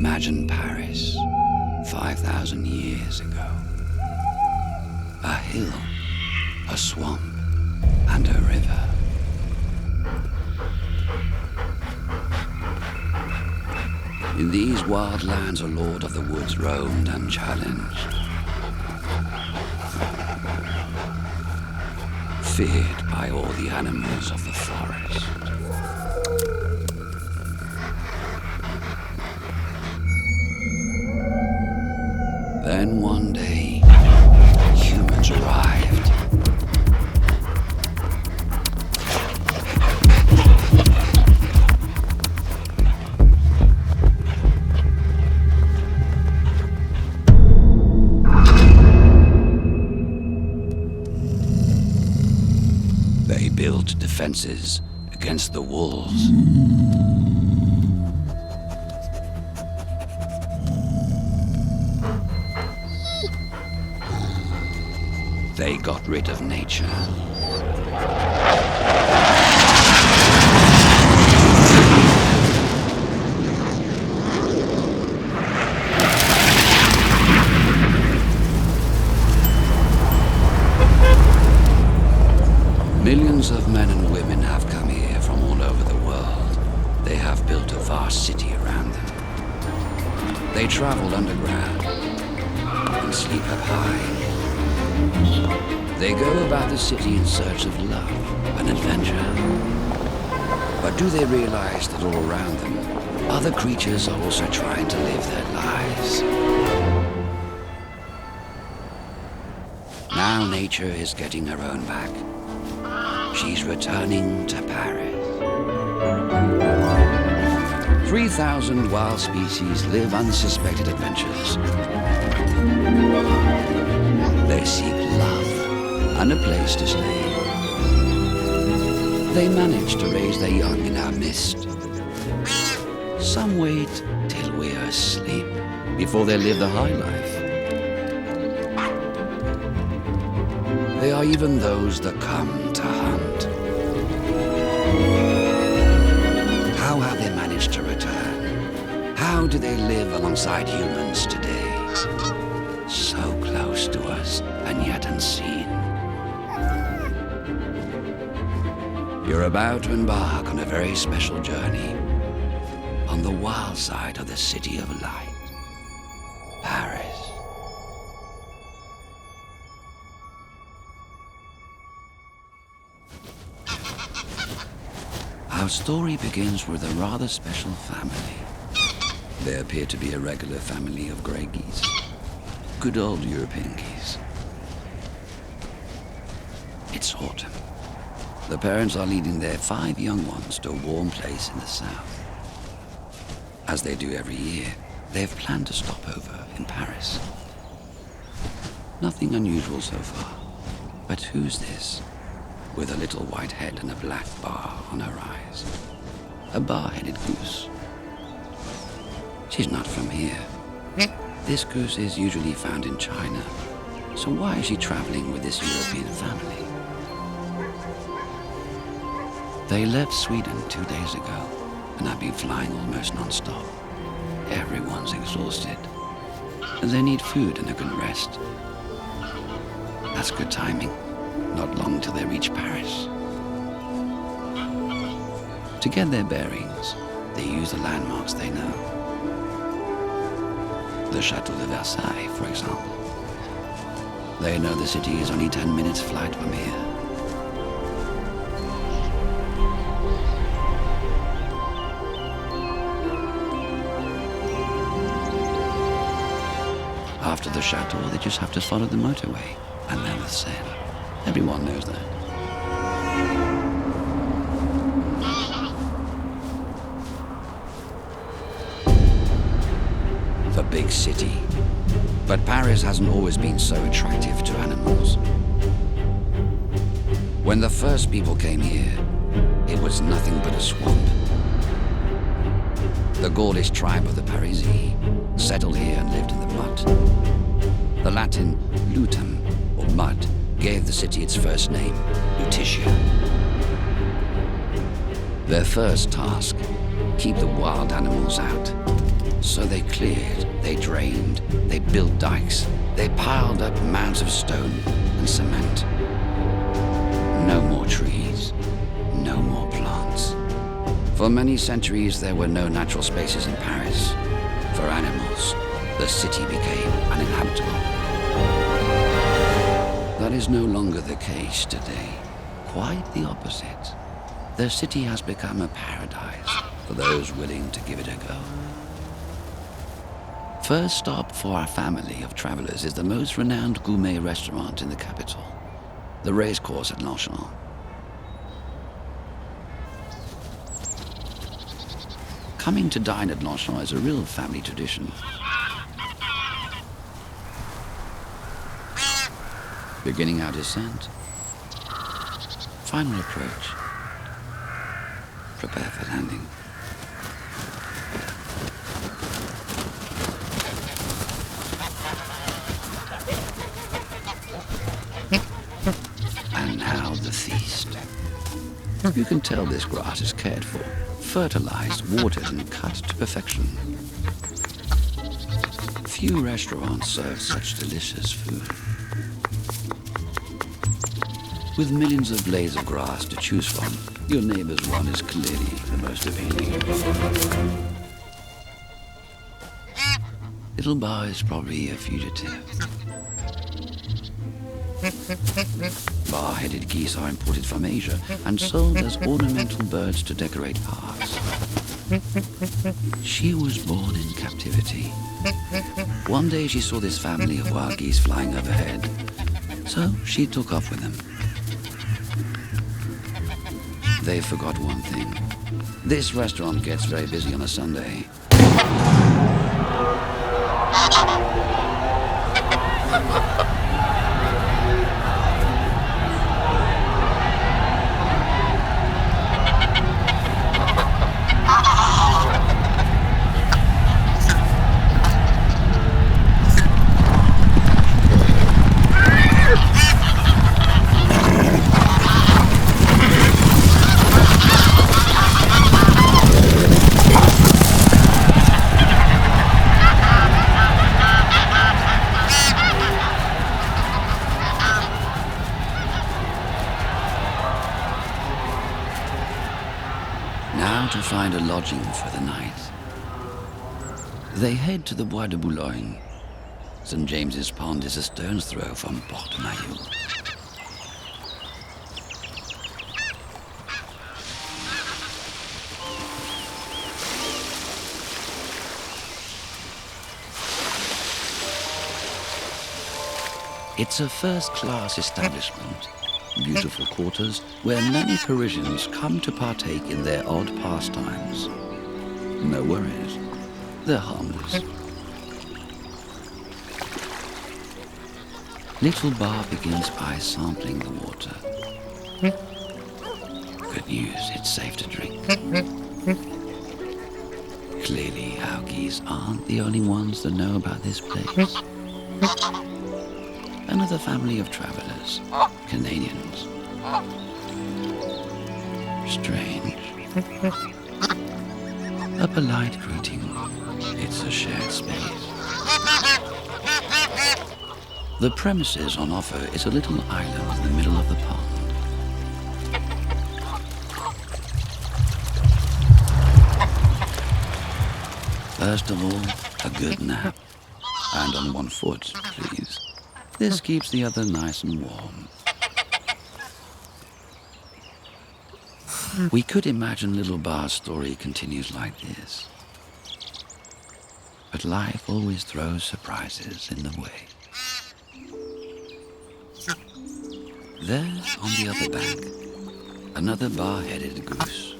Imagine Paris 5,000 years ago. A hill, a swamp, and a river. In these wild lands, a lord of the woods roamed unchallenged, feared by all the animals of the forest. Then one day, humans arrived. They built defenses against the wolves. They got rid of nature. Millions of men and women have come here from all over the world. They have built a vast city around them. They travel underground and sleep up high. They go about the city in search of love and adventure. But do they realize that all around them, other creatures are also trying to live their lives? Now nature is getting her own back. She's returning to Paris. 3,000 wild species live unsuspected adventures. They seek love and a place to stay. They manage to raise their young in our midst. Some wait till we're asleep before they live the high life. They are even those that come to hunt. How have they managed to return? How do they live alongside humans today? So close to us and yet unseen. You're about to embark on a very special journey on the wild side of the City of Light, Paris. Our story begins with a rather special family. They appear to be a regular family of grey geese. Good old European geese. It's autumn. The parents are leading their 5 young ones to a warm place in the south. As they do every year, they have planned to stop over in Paris. Nothing unusual so far. But who's this? With a little white head and a black bar on her eyes. A bar-headed goose. She's not from here. This goose is usually found in China. So why is she traveling with this European family? They left Sweden 2 days ago and have been flying almost non-stop. Everyone's exhausted. And they need food and a good rest. That's good timing. Not long till they reach Paris. To get their bearings, they use the landmarks they know. The Château de Versailles, for example. They know the city is only 10 minutes flight from here. After the chateau, they just have to follow the motorway and then the Seine. Everyone knows that. The big city. But Paris hasn't always been so attractive to animals. When the first people came here, it was nothing but a swamp. The Gaulish tribe of the Parisian settled here and lived in the mud. The Latin lutum, or mud, gave the city its first name, Lutetia. Their first task, keep the wild animals out. So they cleared, they drained, they built dikes, they piled up mounds of stone and cement. No more trees, no more plants. For many centuries, there were no natural spaces in Paris. For animals, the city became uninhabitable. That is no longer the case today. Quite the opposite. The city has become a paradise for those willing to give it a go. First stop for our family of travelers is the most renowned gourmet restaurant in the capital, the racecourse at Longchamp. Coming to dine at Longchamp is a real family tradition. Beginning our descent. Final approach. Prepare for landing. And now the feast. You can tell this grass is cared for, fertilized, watered, and cut to perfection. Few restaurants serve such delicious food. With millions of blades of grass to choose from, your neighbor's one is clearly the most appealing. Little Barre is probably a fugitive. Bar-headed geese are imported from Asia and sold as ornamental birds to decorate parks. She was born in captivity. One day she saw this family of wild geese flying overhead, so she took off with them. They forgot one thing. This restaurant gets very busy on a Sunday. To find a lodging for the night. They head to the Bois de Boulogne. St. James's Pond is a stone's throw from Port-Maillot. It's a first-class establishment. Beautiful quarters where many Parisians come to partake in their odd pastimes. No worries, they're harmless. Little Barre begins by sampling the water. Good news, it's safe to drink. Clearly, our geese aren't the only ones that know about this place. Another family of travelers, Canadians. Strange. A polite greeting. It's a shared space. The premises on offer is a little island in the middle of the pond. First of all, a good nap. And on one foot, please. This keeps the other nice and warm. We could imagine little Barre's story continues like this. But life always throws surprises in the way. There, on the other bank, another bar-headed goose.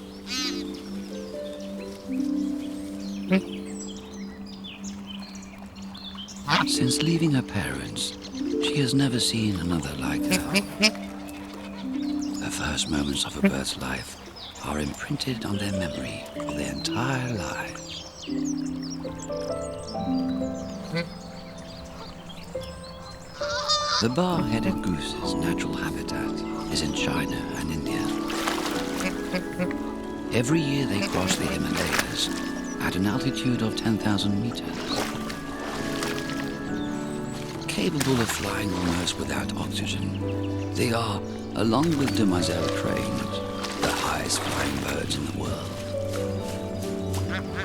Since leaving her parents, she has never seen another like her. The first moments of a bird's life are imprinted on their memory for their entire lives. The bar-headed goose's natural habitat is in China and India. Every year they cross the Himalayas at an altitude of 10,000 meters. Capable of flying almost without oxygen, they are, along with demoiselle cranes, the highest flying birds in the world.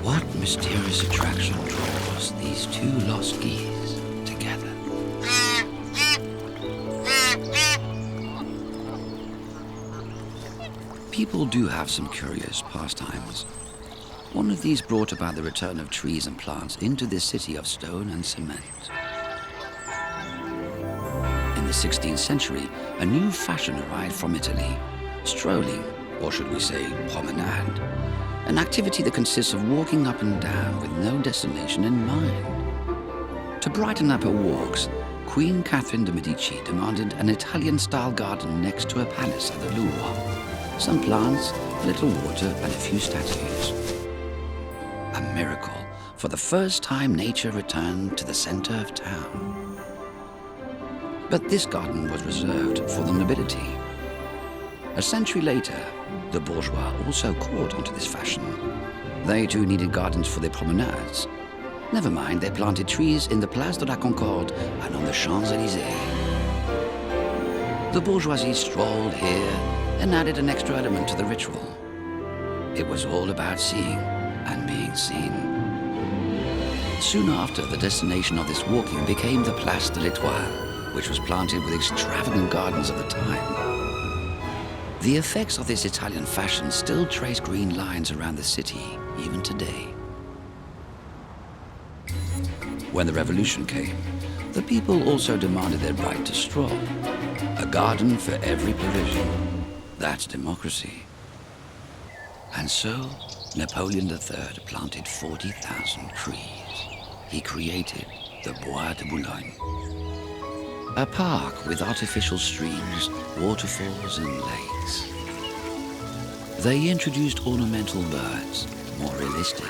What mysterious attraction draws these two lost geese together? People do have some curious pastimes. One of these brought about the return of trees and plants into this city of stone and cement. In the 16th century, a new fashion arrived from Italy, strolling, or should we say promenade, an activity that consists of walking up and down with no destination in mind. To brighten up her walks, Queen Catherine de' Medici demanded an Italian-style garden next to her palace at the Louvre. Some plants, a little water, and a few statues. A miracle. For the first time, nature returned to the center of town. But this garden was reserved for the nobility. A century later, the bourgeois also caught onto this fashion. They too needed gardens for their promenades. Never mind, they planted trees in the Place de la Concorde and on the Champs-Élysées. The bourgeoisie strolled here and added an extra element to the ritual. It was all about seeing and being seen. Soon after, the destination of this walking became the Place de l'Étoile, which was planted with extravagant gardens of the time. The effects of this Italian fashion still trace green lines around the city, even today. When the revolution came, the people also demanded their right to stroll. A garden for every Parisian. That's democracy. And so, Napoleon III planted 40,000 trees. He created the Bois de Boulogne. A park with artificial streams, waterfalls and lakes. They introduced ornamental birds, more realistic.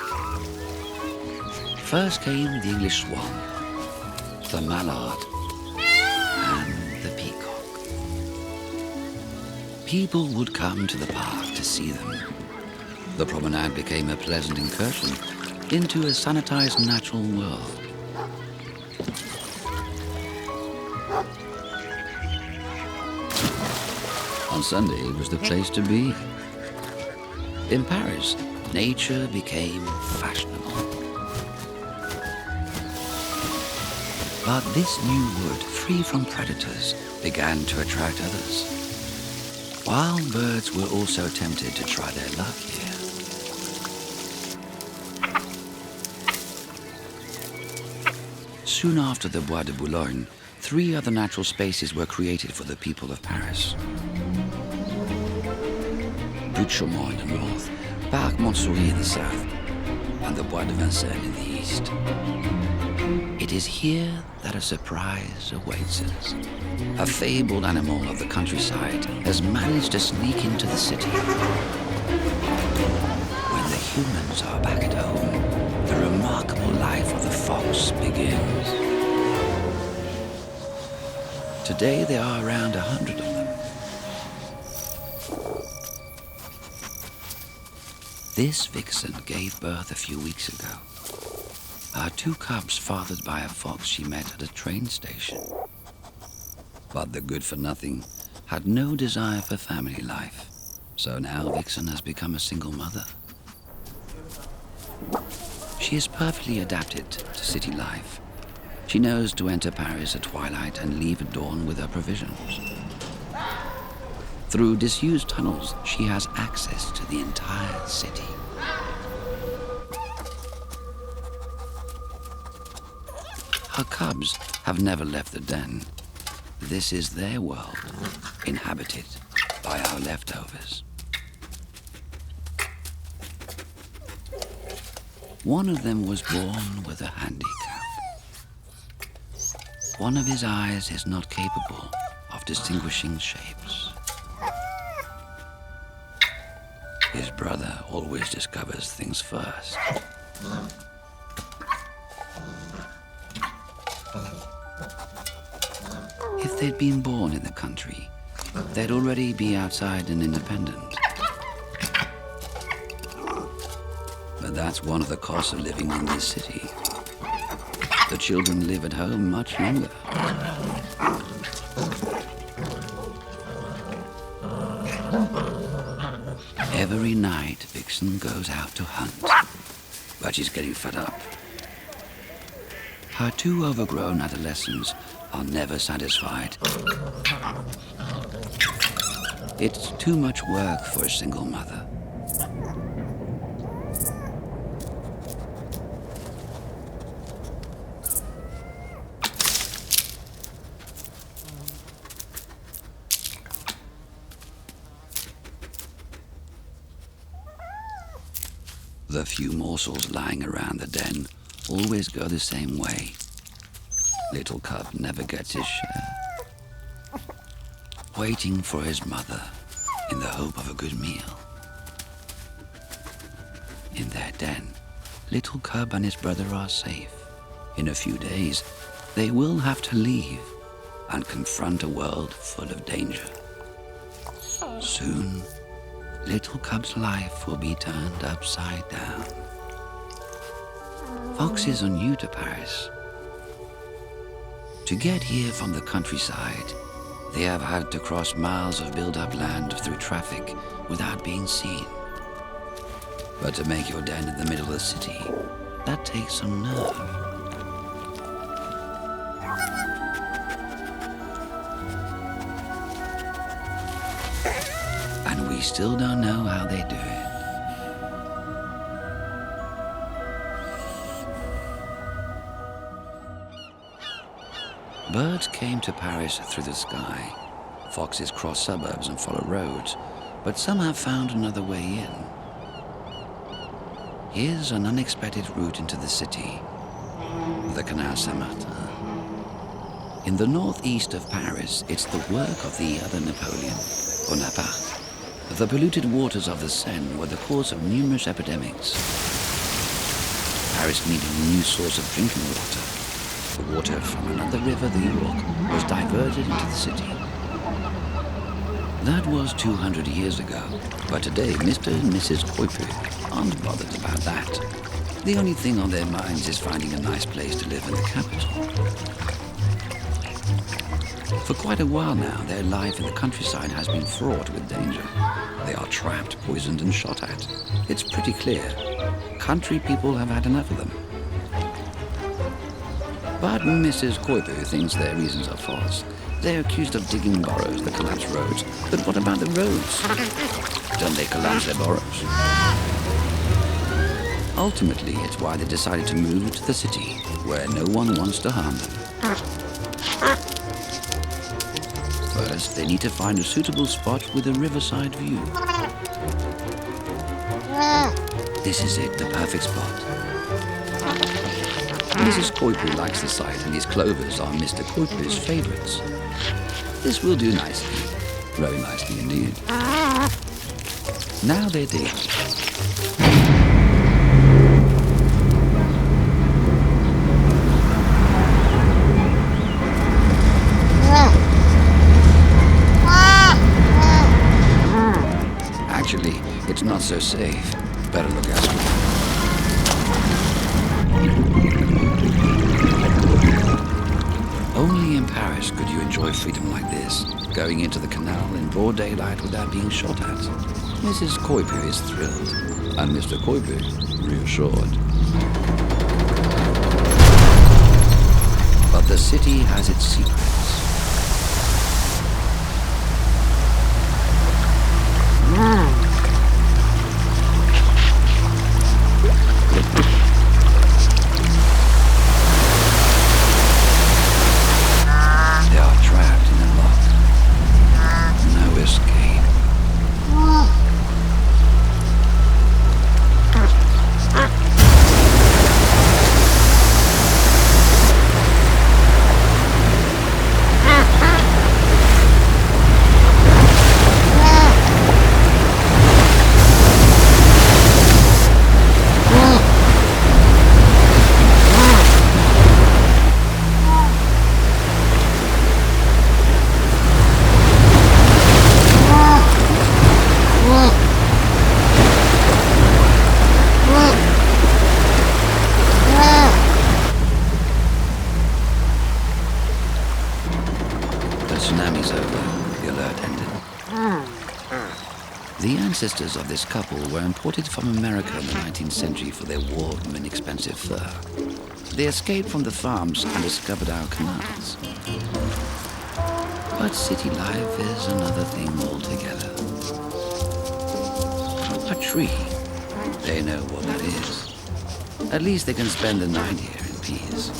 First came the English swan, the mallard, and the peacock. People would come to the park to see them. The promenade became a pleasant incursion into a sanitized natural world. On Sunday, it was the place to be. In Paris, nature became fashionable. But this new wood, free from predators, began to attract others. Wild birds were also tempted to try their luck here. Soon after the Bois de Boulogne, 3 other natural spaces were created for the people of Paris. Butte-Chaumont in the north, Parc Montsouris in the south, and the Bois de Vincennes in the east. It is here that a surprise awaits us. A fabled animal of the countryside has managed to sneak into the city. When the humans are back at home, the remarkable life of the fox begins. Today there are around 100 of them. This vixen gave birth a few weeks ago. Her 2 cubs fathered by a fox she met at a train station. But the good-for-nothing had no desire for family life, so now Vixen has become a single mother. She is perfectly adapted to city life. She knows to enter Paris at twilight and leave at dawn with her provisions. Through disused tunnels, she has access to the entire city. Her cubs have never left the den. This is their world, inhabited by our leftovers. One of them was born with a handicap. One of his eyes is not capable of distinguishing shapes. His brother always discovers things first. If they'd been born in the country, they'd already be outside and independent. But That's one of the costs of living in this city. The children live at home much longer. Every night, Vixen goes out to hunt, but she's getting fed up. Her two overgrown adolescents are never satisfied. It's too much work for a single mother. The few morsels lying around the den always go the same way. Little cub never gets his share. Waiting for his mother in the hope of a good meal. In their den, little cub and his brother are safe. In a few days, they will have to leave and confront a world full of danger. Soon, little cub's life will be turned upside down. Foxes are new to Paris. To get here from the countryside, they have had to cross miles of built-up land through traffic without being seen. But to make your den in the middle of the city, that takes some nerve. And we still don't know how they do it. Birds came to Paris through the sky. Foxes cross suburbs and follow roads, but some have found another way in. Here's an unexpected route into the city, the Canals Saint-Martin. In the northeast of Paris, it's the work of the other Napoleon, Bonaparte. The polluted waters of the Seine were the cause of numerous epidemics. Paris needed a new source of drinking water. The water from another river, the York, was diverted into the city. That was 200 years ago, but today Mr. and Mrs. Coipu aren't bothered about that. The only thing on their minds is finding a nice place to live in the capital. For quite a while now, their life in the countryside has been fraught with danger. They are trapped, poisoned, and shot at. It's pretty clear. Country people have had enough of them. But Mrs. Coipu thinks their reasons are false. They're accused of digging burrows that collapse roads. But what about the roads? Don't they collapse their burrows? Ultimately, it's why they decided to move to the city, where no one wants to harm them. First, they need to find a suitable spot with a riverside view. This is it, the perfect spot. Mrs. Coipu likes the site, and these clovers are Mr. Coipu's favorites. This will do nicely. Very nicely indeed. Now they're digging. Actually, it's not so safe. Better look elsewhere. Only in Paris could you enjoy freedom like this, going into the canal in broad daylight without being shot at. Mrs. Coipu is thrilled, and Mr. Coipu reassured. But the city has its secrets. ancestors of this couple were imported from America in the 19th century for their warm and inexpensive fur. They escaped from the farms and discovered our canals. But city life is another thing altogether. A tree. They know what that is. At least they can spend the night here in peace.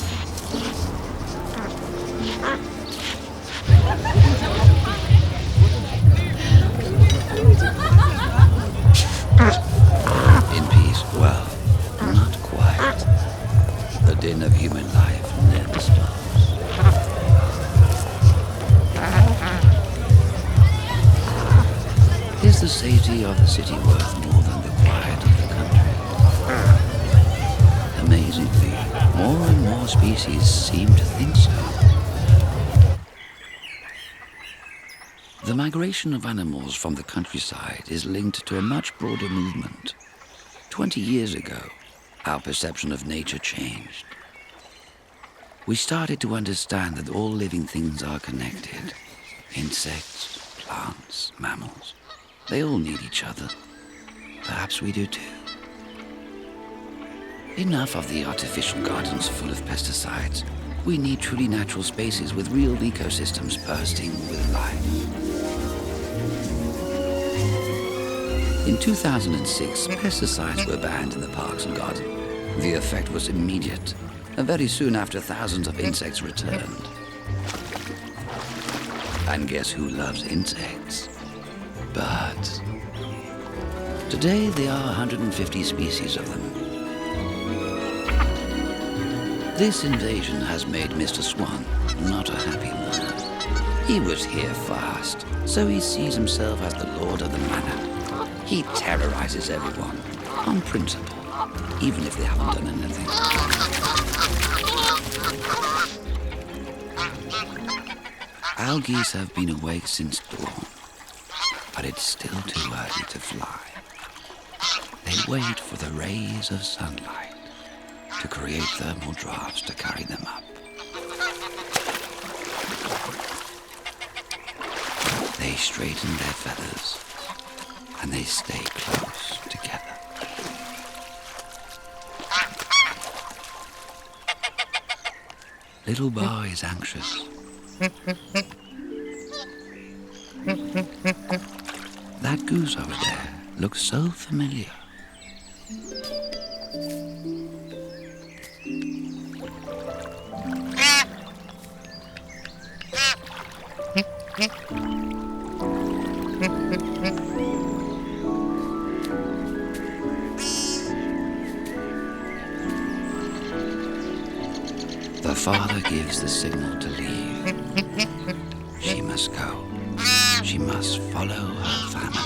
In peace, well, not quite. The din of human life never stops. Is the safety of the city worth more than the quiet of the country? Amazingly, more and more species seem to think so. The migration of animals from the countryside is linked to a much broader movement. 20 years ago, our perception of nature changed. We started to understand that all living things are connected. Insects, plants, mammals. They all need each other. Perhaps we do too. Enough of the artificial gardens full of pesticides. We need truly natural spaces with real ecosystems bursting with life. In 2006, pesticides were banned in the parks and gardens. The effect was immediate, and very soon after thousands of insects returned. And guess who loves insects? Birds. Today there are 150 species of them. This invasion has made Mr. Swan not a happy man. He was here first, so he sees himself as the lord of the manor. He terrorizes everyone, on principle, even if they haven't done anything. Our geese have been awake since dawn, but it's still too early to fly. They wait for the rays of sunlight to create thermal drafts to carry them up. They straighten their feathers, and they stay close together. Little Barre is anxious. That goose over there looks so familiar. The father gives the signal to leave. She must go. She must follow her family.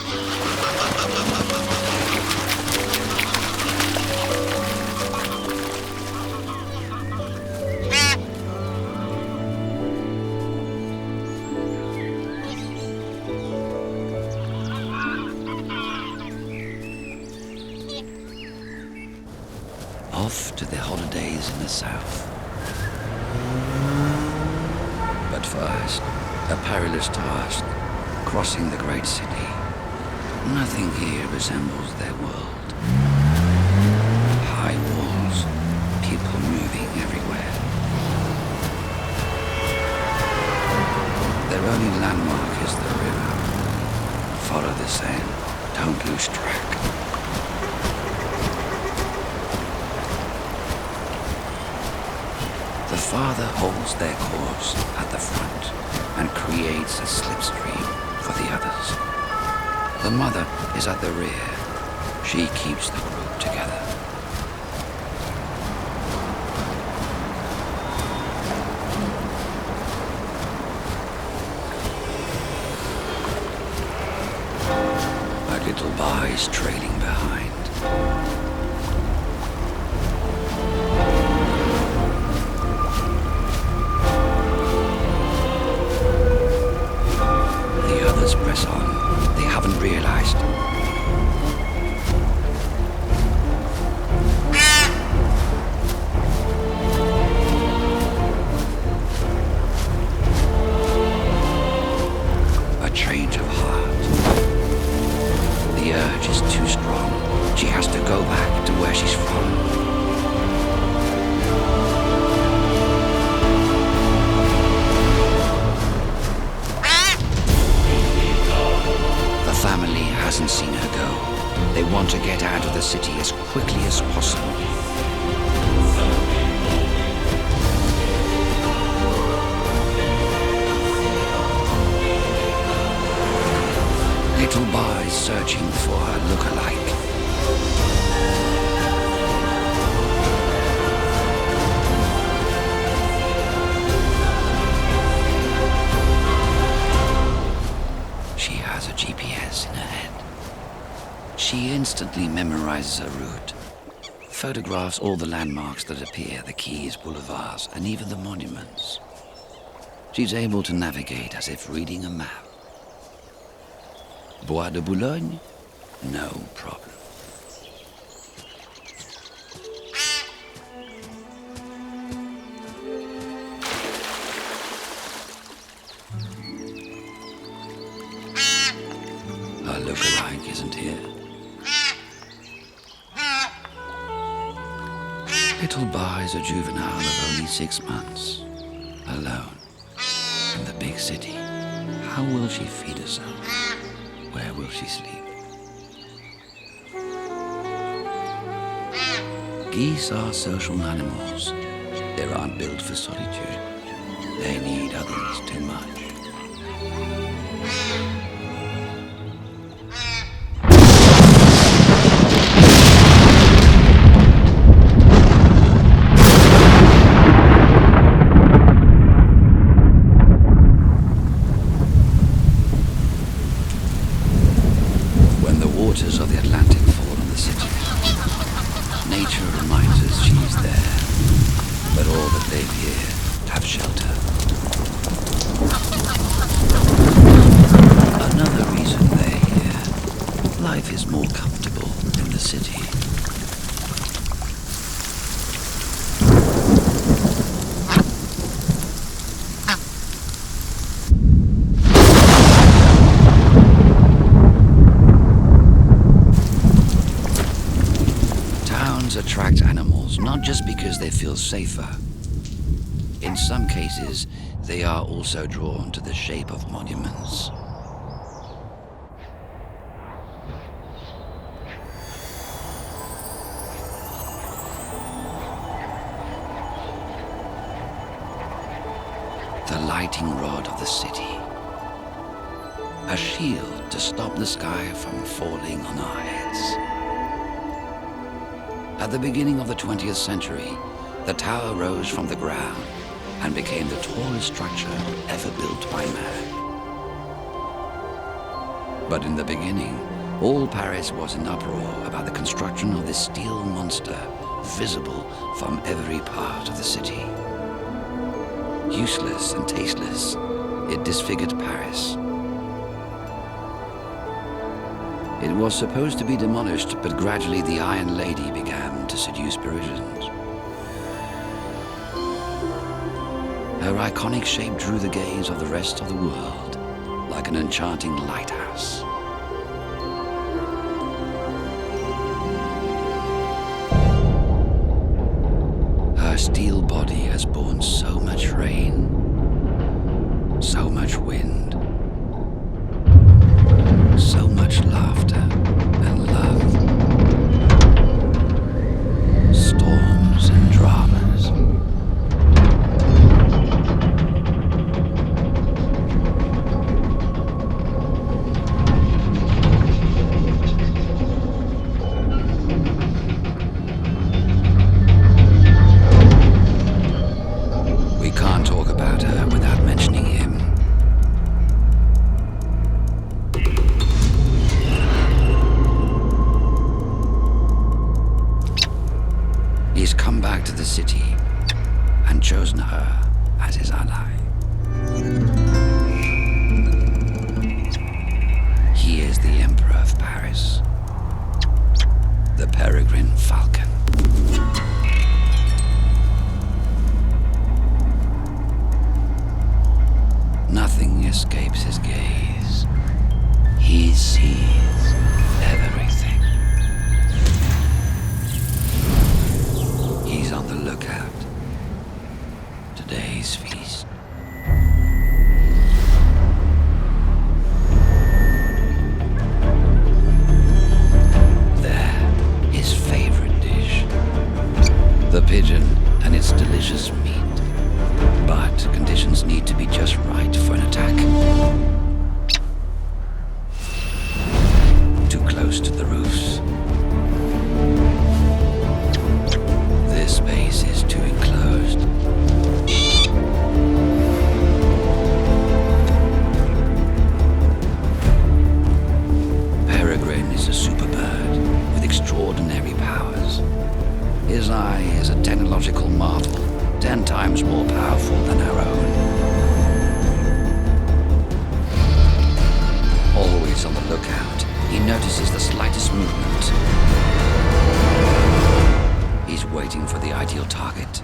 Off to their holidays in the south. But first, a perilous task, crossing the great city. Nothing here resembles their world. High walls, people moving everywhere. Their only landmark is the river. Follow the Seine, don't lose track. The father holds their course at the front and creates a slipstream for the others. The mother is at the rear. She keeps the group together. But little Bois is trailing behind. Press on. They haven't realized. A change of heart. The earth instantly memorizes her route, photographs all the landmarks that appear, the quays, boulevards, and even the monuments. She's able to navigate as if reading a map. Bois de Boulogne? No problem. Our lookalike isn't here. Little Barre is a juvenile of only 6 months, alone, in the big city. How will she feed herself? Where will she sleep? Geese are social animals. They aren't built for solitude. They need others too much. Of the Atlantic fall on the city. Nature reminds us she's there, but all that live here have shelter. Another reason they're here. Life is more comfortable in the city. Attract animals not just because they feel safer. In some cases, they are also drawn to the shape of monuments. The lighting rod of the city. A shield to stop the sky from falling on our heads. At the beginning of the 20th century, the tower rose from the ground and became the tallest structure ever built by man. But in the beginning, all Paris was in uproar about the construction of this steel monster visible from every part of the city. Useless and tasteless, it disfigured Paris. It was supposed to be demolished, but gradually the Iron Lady began to seduce Parisians. Her iconic shape drew the gaze of the rest of the world, like an enchanting lighthouse. Her steel body has borne so much rain, so much wind, so much laughter and love, storms and dramas. We can't talk about her without mentioning him. He's come back to the city and chosen her as his ally. He is the Emperor of Paris, the Peregrine Falcon. Nothing escapes his gaze. He sees everything. He's on the lookout. Today's feast. There, his favorite dish. The pigeon and its delicious meat. But conditions need to be just right for an attack. Too close to the roofs. This space is too enclosed. Peregrine is a super bird, ecological marvel, 10 times more powerful than our own. Always on the lookout, he notices the slightest movement. He's waiting for the ideal target.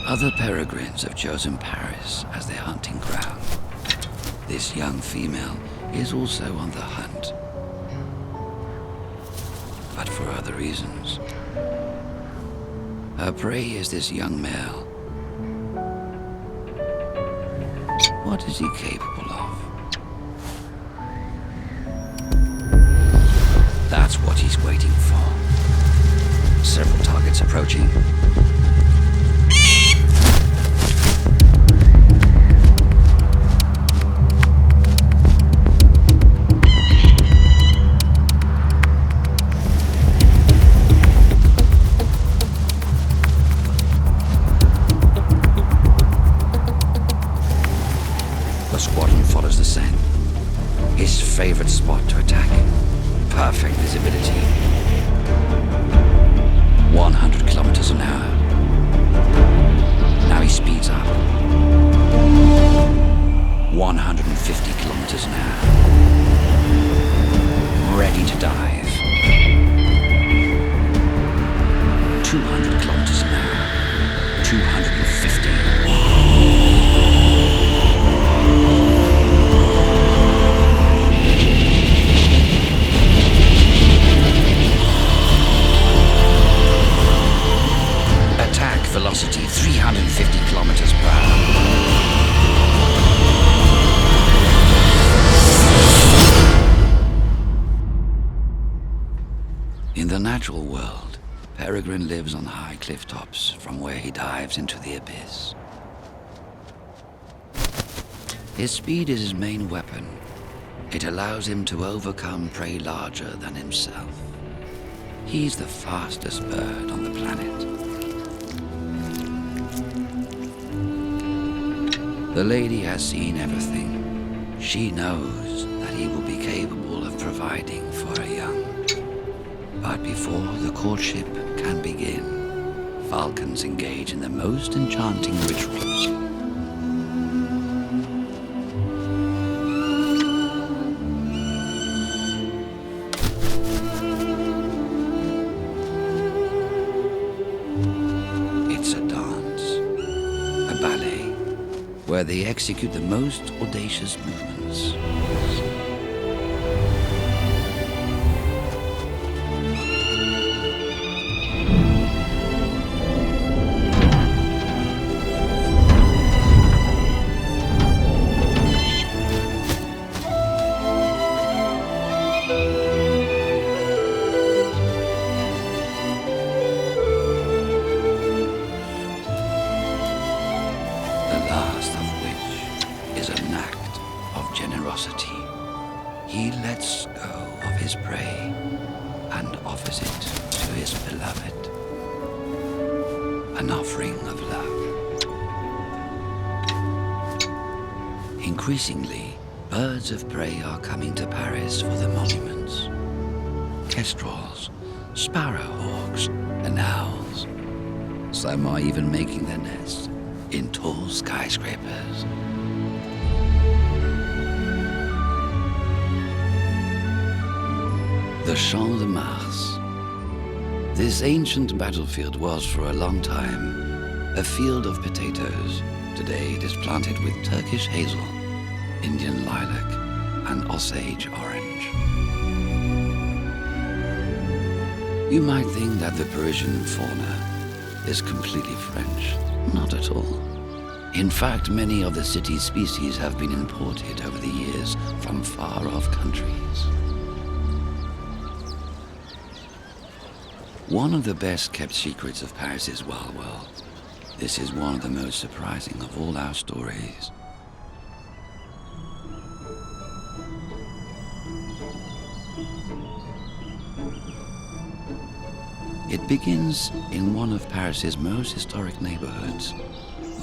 Other peregrines have chosen Paris as their hunting ground. This young female is also on the hunt, but for other reasons. Her prey is this young male. What is he capable of? That's what he's waiting for. Several targets approaching. Favorite spot to attack. Perfect visibility. 100 kilometers an hour. Now he speeds up. 150 kilometers an hour. Ready to dive. 200 kilometers an hour. 250. Velocity 350 kilometers per hour. In the natural world, Peregrine lives on high cliff tops from where he dives into the abyss. His speed is his main weapon. It allows him to overcome prey larger than himself. He's the fastest bird on the planet. The lady has seen everything. She knows that he will be capable of providing for her young. But before the courtship can begin, falcons engage in the most enchanting rituals. It's a dance, a ballet, where they execute the most audacious movements. He lets go of his prey and offers it to his beloved. An offering of love. Increasingly, birds of prey are coming to Paris for the monuments. Kestrels, sparrowhawks, and owls. Some are even making their nests in tall skyscrapers. The Champ de Mars. This ancient battlefield was for a long time a field of potatoes. Today it is planted with Turkish hazel, Indian lilac, and Osage orange. You might think that the Parisian fauna is completely French. Not at all. In fact, many of the city's species have been imported over the years from far-off countries. One of the best-kept secrets of Paris's wild world. This is one of the most surprising of all our stories. It begins in one of Paris's most historic neighborhoods,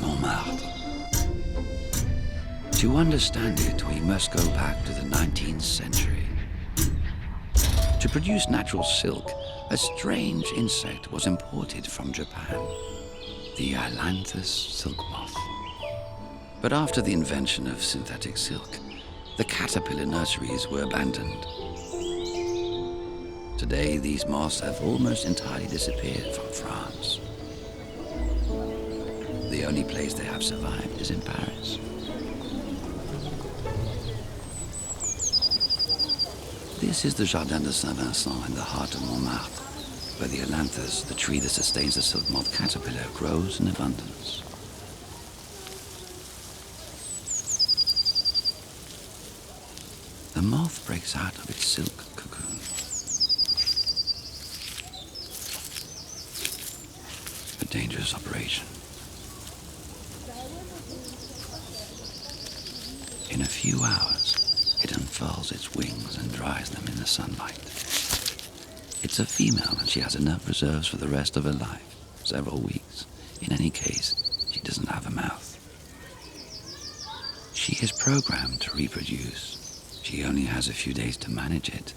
Montmartre. To understand it, we must go back to the 19th century. To produce natural silk, a strange insect was imported from Japan, the Ailanthus silk moth. But after the invention of synthetic silk, the caterpillar nurseries were abandoned. Today, these moths have almost entirely disappeared from France. The only place they have survived is in Paris. This is the Jardin de Saint-Vincent in the heart of Montmartre, where the Ailanthus, the tree that sustains the silk moth caterpillar, grows in abundance. The moth breaks out of its silk cocoon. A dangerous operation. In a few hours, it unfurls its wings and dries them in the sunlight. It's a female and she has enough reserves for the rest of her life, several weeks. In any case, she doesn't have a mouth. She is programmed to reproduce. She only has a few days to manage it,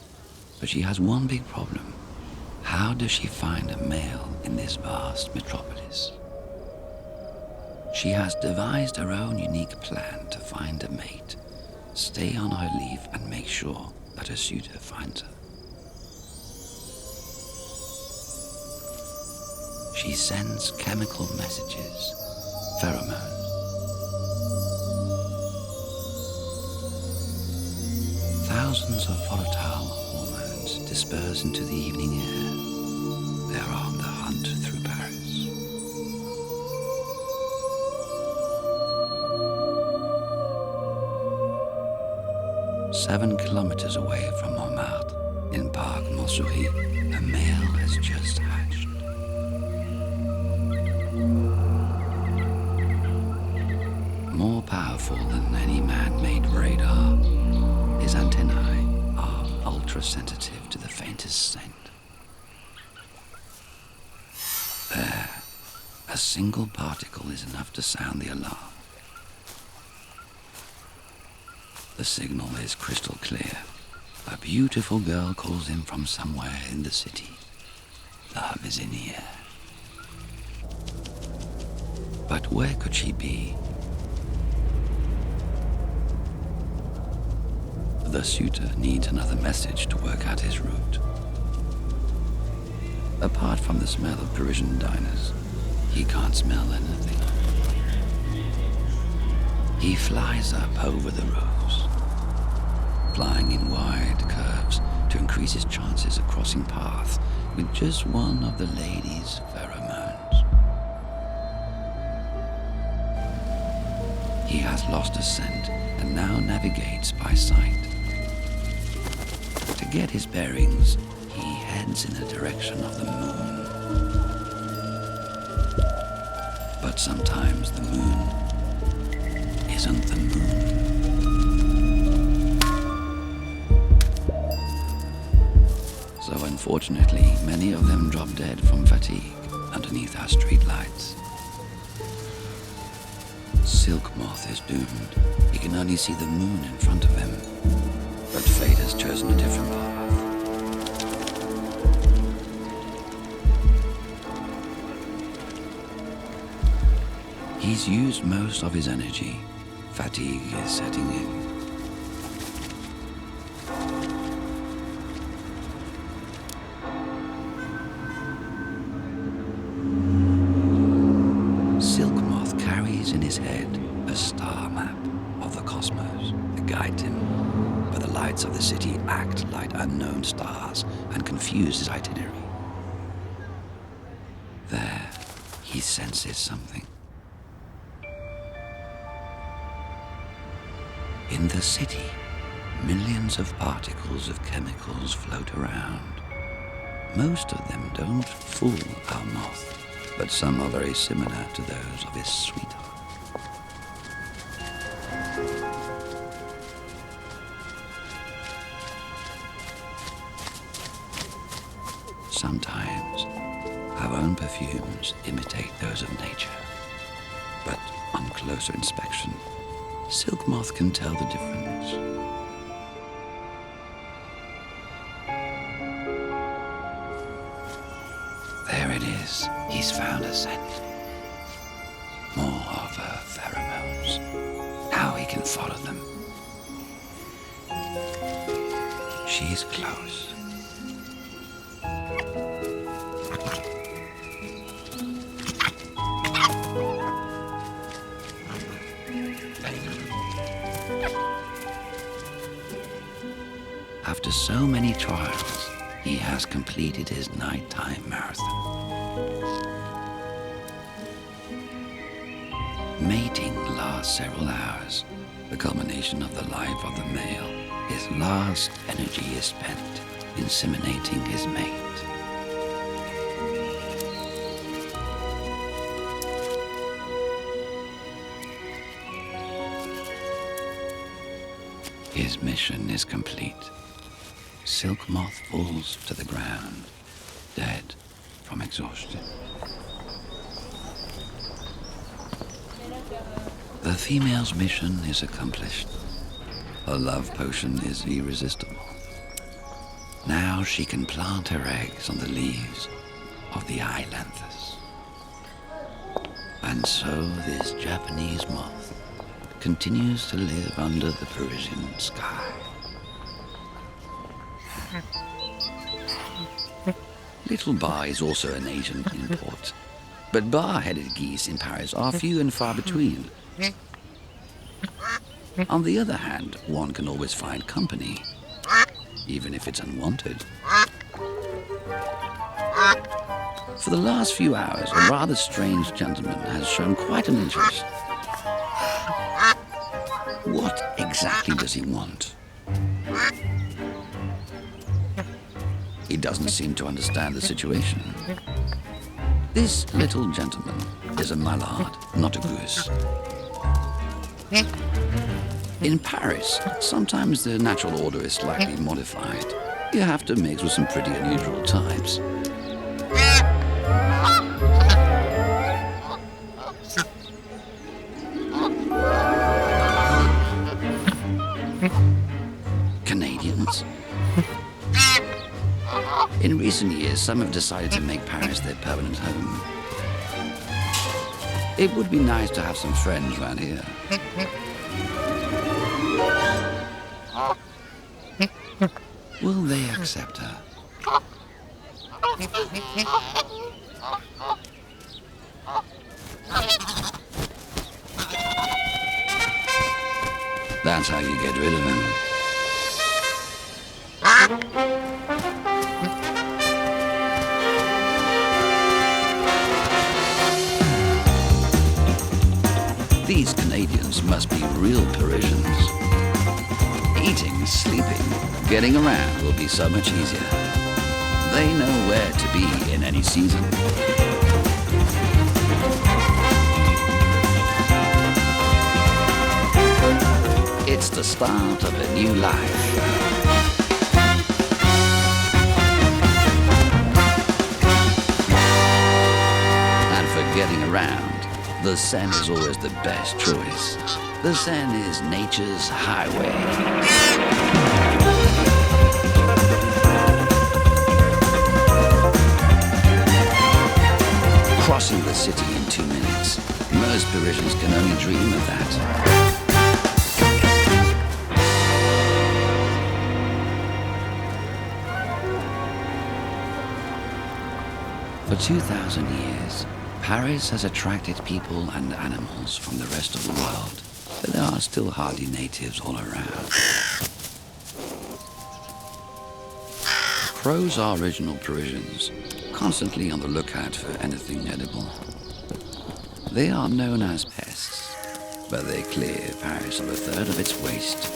but she has one big problem. How does she find a male in this vast metropolis? She has devised her own unique plan to find a mate, stay on her leaf and make sure that her suitor finds her. She sends chemical messages, pheromones. Thousands of volatile hormones disperse into the evening air. They are on the hunt through Paris. Seven kilometers away from Montmartre, in Parc Montsouris, a male has just hatched. More powerful than any man-made radar, his antennae are ultra-sensitive to the faintest scent. There, a single particle is enough to sound the alarm. The signal is crystal clear. A beautiful girl calls him from somewhere in the city. Love is in the air. But where could she be? The suitor needs another message to work out his route. Apart from the smell of Parisian diners, he can't smell anything. He flies up over the roofs, flying in wide curves to increase his chances of crossing paths with just one of the lady's pheromones. He has lost a scent and now navigates by sight. To get his bearings, he heads in the direction of the moon. But sometimes the moon isn't the moon. So unfortunately, many of them drop dead from fatigue underneath our street lights. Silk moth is doomed. He can only see the moon in front of him. But fate has chosen a different path. He's used most of his energy. Fatigue is setting in. Silk moth carries in his head a star map of the cosmos that guides him. But the lights of the city act like unknown stars and confuse his itinerary. There, he senses something. In the city, millions of particles of chemicals float around. Most of them don't fool our moth, but some are very similar to those of his sweetheart. Sometimes, our own perfumes imitate those of nature. But on closer inspection, silk moth can tell the difference. There it is. He's found a scent. More of her pheromones. Now he can follow them. She's close. After so many trials, he has completed his nighttime marathon. Mating lasts several hours, the culmination of the life of the male. His last energy is spent inseminating his mate. His mission is complete. Silk moth falls to the ground, dead from exhaustion. The female's mission is accomplished. Her love potion is irresistible. Now she can plant her eggs on the leaves of the ailanthus. And so this Japanese moth continues to live under the Parisian sky. Little Barre is also an Asian import, but bar-headed geese in Paris are few and far between. On the other hand, one can always find company, even if it's unwanted. For the last few hours, a rather strange gentleman has shown quite an interest. What exactly does he want? He doesn't seem to understand the situation. This little gentleman is a mallard, not a goose. In Paris, sometimes the natural order is slightly modified. You have to mix with some pretty unusual types. Canadians. In recent years, some have decided to make Paris their permanent home. It would be nice to have some friends around here. Will they accept her? That's how you get rid of him. These Canadians must be real Parisians. Eating, sleeping, getting around will be so much easier. They know where to be in any season. It's the start of a new life. And for getting around, the Seine is always the best choice. The Seine is nature's highway. Crossing the city in 2 minutes. Most Parisians can only dream of that. For 2,000 years, Paris has attracted people and animals from the rest of the world, but there are still hardy natives all around. Crows are original Parisians, constantly on the lookout for anything edible. They are known as pests, but they clear Paris of a third of its waste.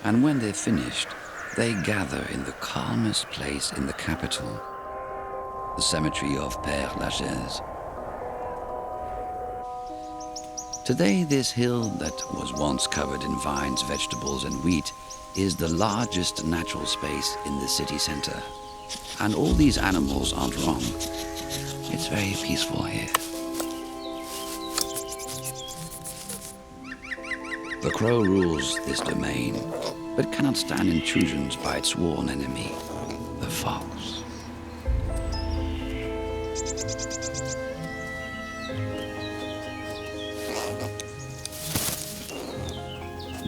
And when they're finished, they gather in the calmest place in the capital, the cemetery of Père Lachaise. Today, this hill that was once covered in vines, vegetables, and wheat is the largest natural space in the city center. And all these animals aren't wrong. It's very peaceful here. The crow rules this domain, but cannot stand intrusions by its sworn enemy, the fox.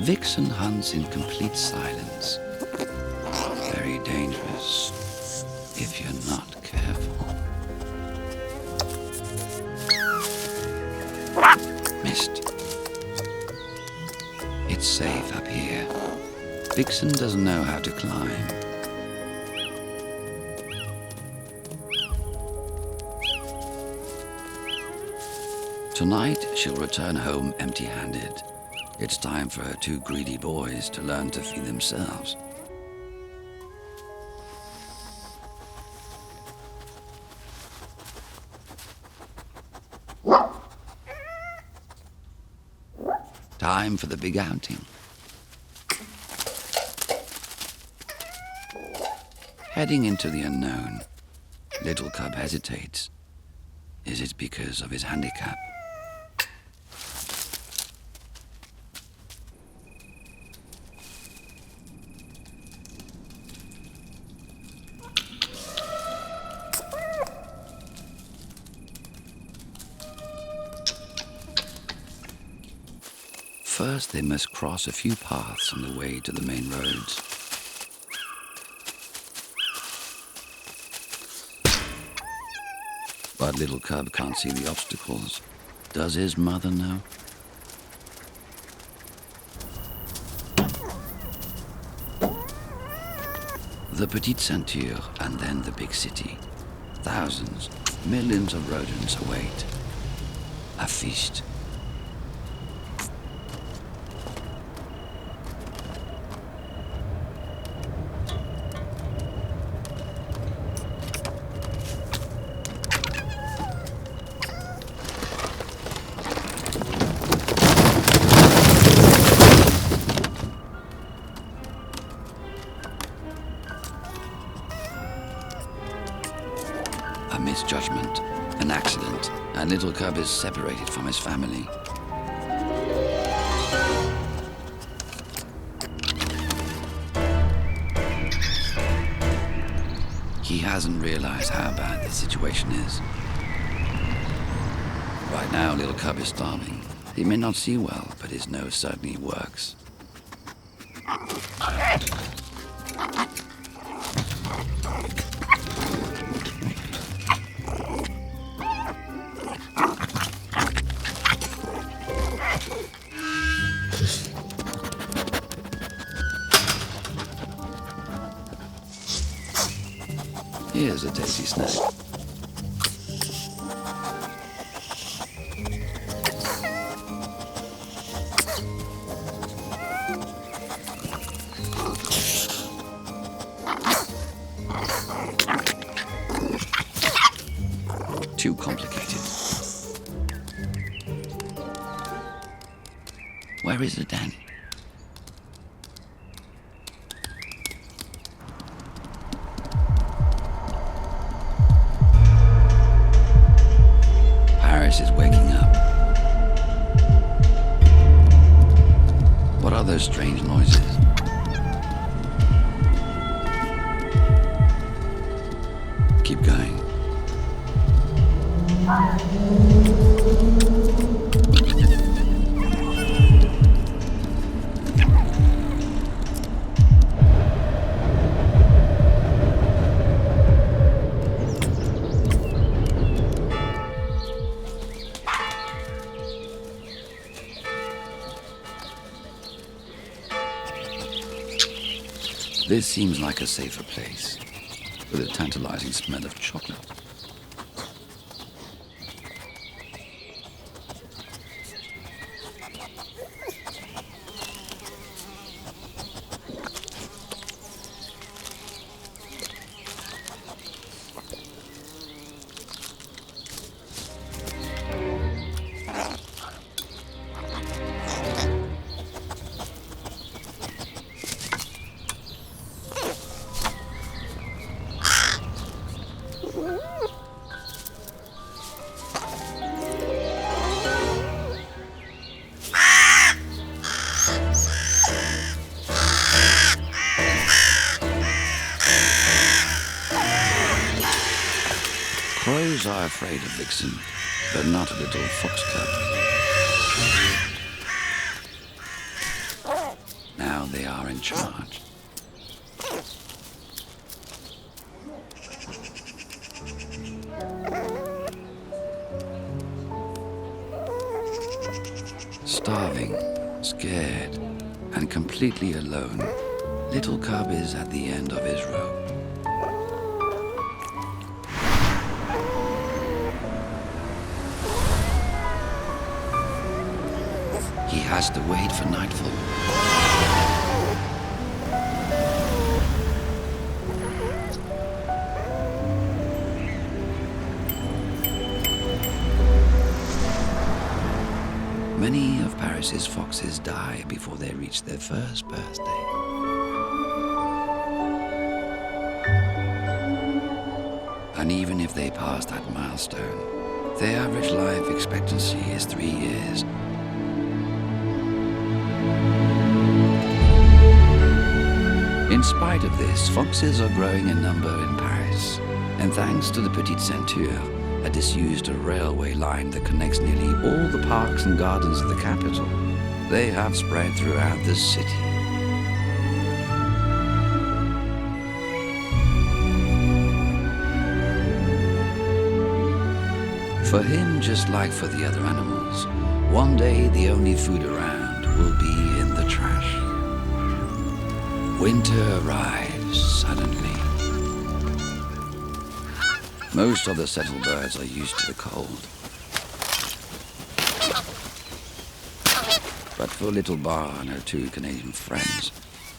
Vixen hunts in complete silence. Very dangerous if you're not careful. Missed. It's safe up here. Vixen doesn't know how to climb. Tonight, she'll return home empty-handed. It's time for her two greedy boys to learn to feed themselves. Time for the big outing. Heading into the unknown, little cub hesitates. Is it because of his handicap? First, they must cross a few paths on the way to the main roads. But little cub can't see the obstacles. Does his mother know? The Petite Ceinture and then the big city. Thousands, millions of rodents await. A feast. A misjudgment, an accident, and little cub is separated from his family. He hasn't realized how bad the situation is. Right now, little cub is starving. He may not see well, but his nose certainly works. Here's a tasty snack. Too complicated. Where is it, Dan? Paris is waking up. What are those strange noises? Keep going. This seems like a safer place, with a tantalizing smell of chocolate. Crows are afraid of Vixen, but not a little fox cub. are in charge. Starving, scared, and completely alone, little cub is at the end of his rope. He has to wait for nightfall. Many of Paris's foxes die before they reach their first birthday. And even if they pass that milestone, their average life expectancy is 3 years. In spite of this, foxes are growing in number in Paris, and thanks to the Petite Ceinture, a disused railway line that connects nearly all the parks and gardens of the capital, they have spread throughout the city. For him, just like for the other animals, one day the only food around will be in the trash. Winter arrives suddenly. Most of the settled birds are used to the cold. But for little Barre and her 2 Canadian friends,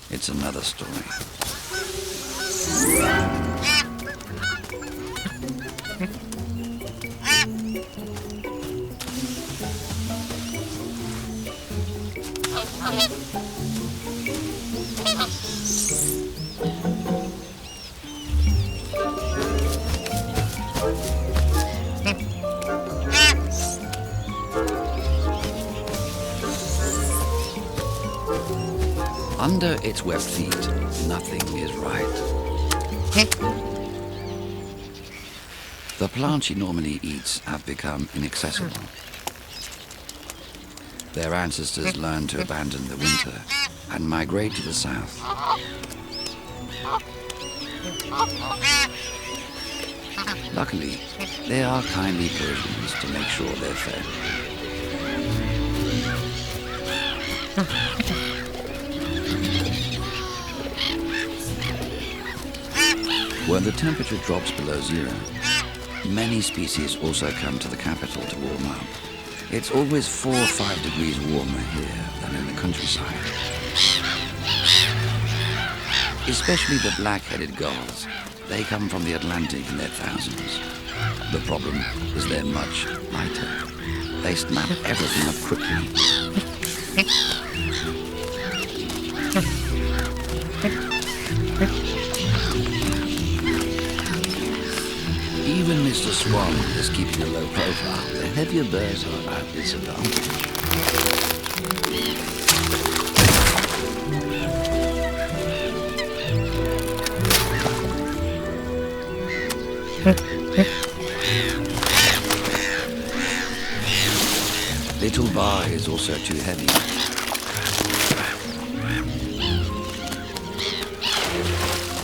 it's another story. Under its web feet, nothing is right. The plants she normally eats have become inaccessible. Their ancestors learned to abandon the winter and migrate to the south. Luckily, there are kindly Parisians to make sure they're fed. When the temperature drops below 0, many species also come to the capital to warm up. It's always 4 or 5 degrees warmer here than in the countryside. Especially the black-headed gulls. They come from the Atlantic in their thousands. The problem is they're much lighter. They snap everything up quickly. Even Mr. Swan is keeping a low profile. The heavier birds are at disadvantage. Little Barre is also too heavy.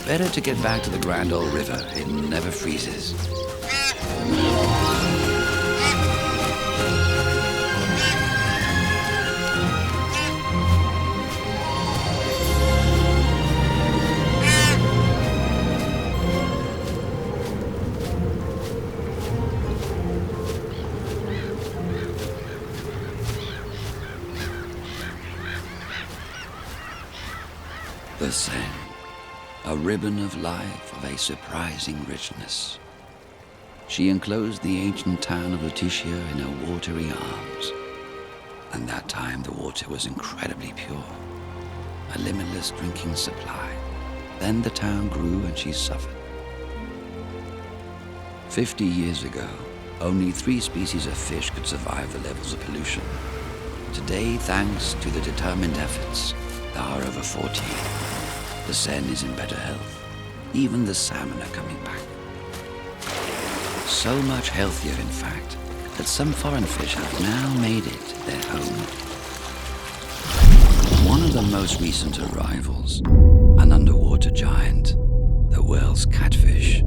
Better to get back to the grand old river. It never freezes. The Seine. A ribbon of life of a surprising richness. She enclosed the ancient town of Lutetia in her watery arms. And that time the water was incredibly pure. A limitless drinking supply. Then the town grew and she suffered. 50 years ago, only 3 species of fish could survive the levels of pollution. Today, thanks to the determined efforts, there are over 40. The Seine is in better health. Even the salmon are coming back. So much healthier, in fact, that some foreign fish have now made it their home. One of the most recent arrivals, an underwater giant, the world's catfish.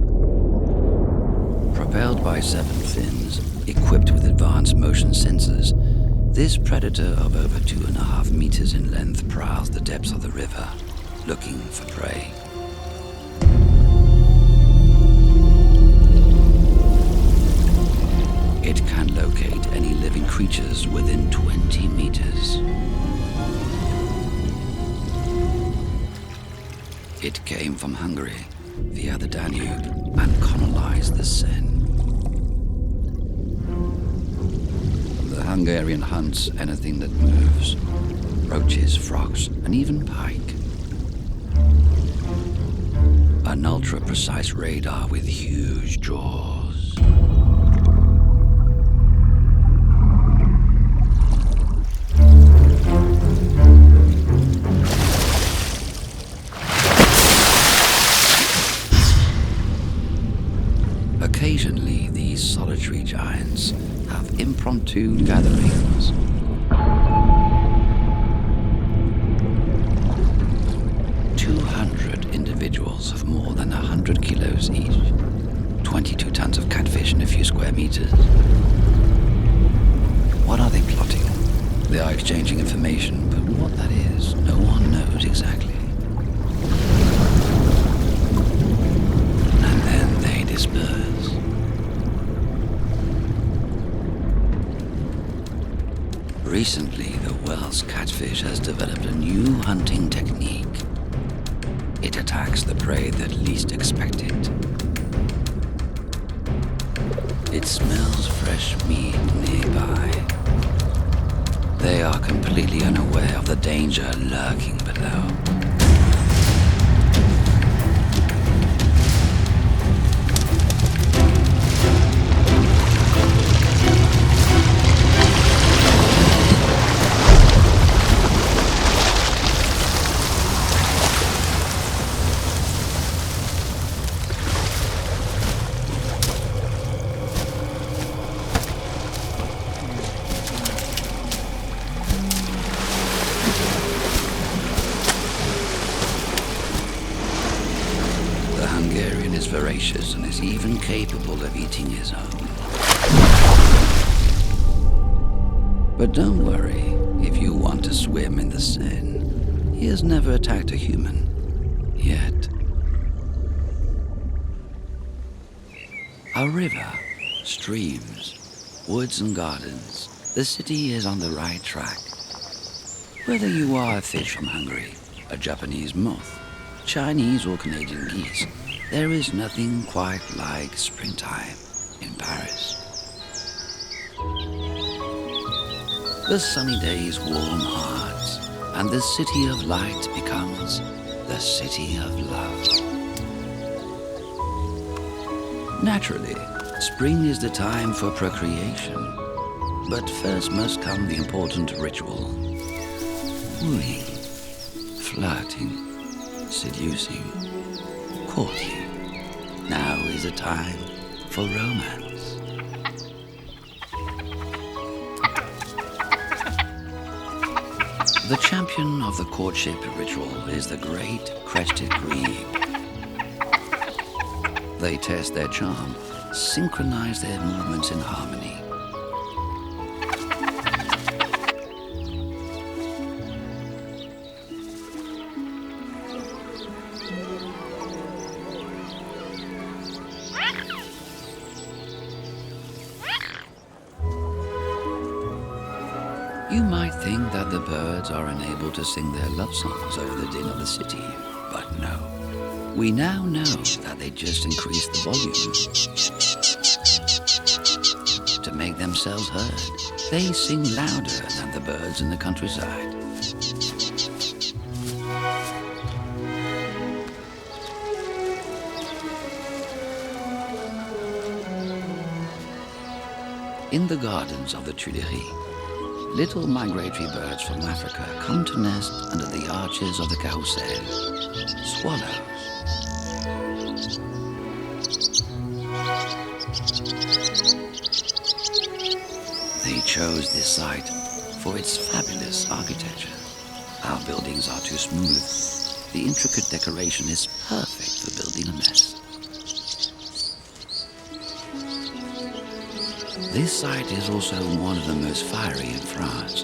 Propelled by 7 fins, equipped with advanced motion sensors, this predator of over 2.5 meters in length prowls the depths of the river, looking for prey. It can locate any living creatures within 20 meters. It came from Hungary via the Danube and colonized the Seine. The Hungarian hunts anything that moves, roaches, frogs, and even pike. An ultra-precise radar with huge jaws. Occasionally, these solitary giants have impromptu gatherings. Individuals of more than 100 kilos each, 22 tons of catfish in a few square meters. What are they plotting? They are exchanging information, but what that is, no one knows exactly. And then they disperse. Recently, the world's catfish has developed a new hunting technique. It attacks the prey that least expect it. It smells fresh meat nearby. They are completely unaware of the danger lurking below. Voracious and is even capable of eating his own. But don't worry, if you want to swim in the Seine, he has never attacked a human, yet. A river, streams, woods and gardens, the city is on the right track. Whether you are a fish from Hungary, a Japanese moth, Chinese or Canadian geese, there is nothing quite like springtime in Paris. The sunny days warm hearts, and the city of light becomes the city of love. Naturally, spring is the time for procreation, but first must come the important ritual. Wooing, flirting, seducing, courting. Now is the time for romance. The champion of the courtship ritual is the great crested grebe. They test their charm, synchronize their movements in harmony. You might think that the birds are unable to sing their love songs over the din of the city, but no. We now know that they just increase the volume to make themselves heard. They sing louder than the birds in the countryside. In the gardens of the Tuileries, little migratory birds from Africa come to nest under the arches of the Carrousel. Swallows. They chose this site for its fabulous architecture. Our buildings are too smooth. The intricate decoration is perfect for building a nest. This site is also one of the most fiery in France.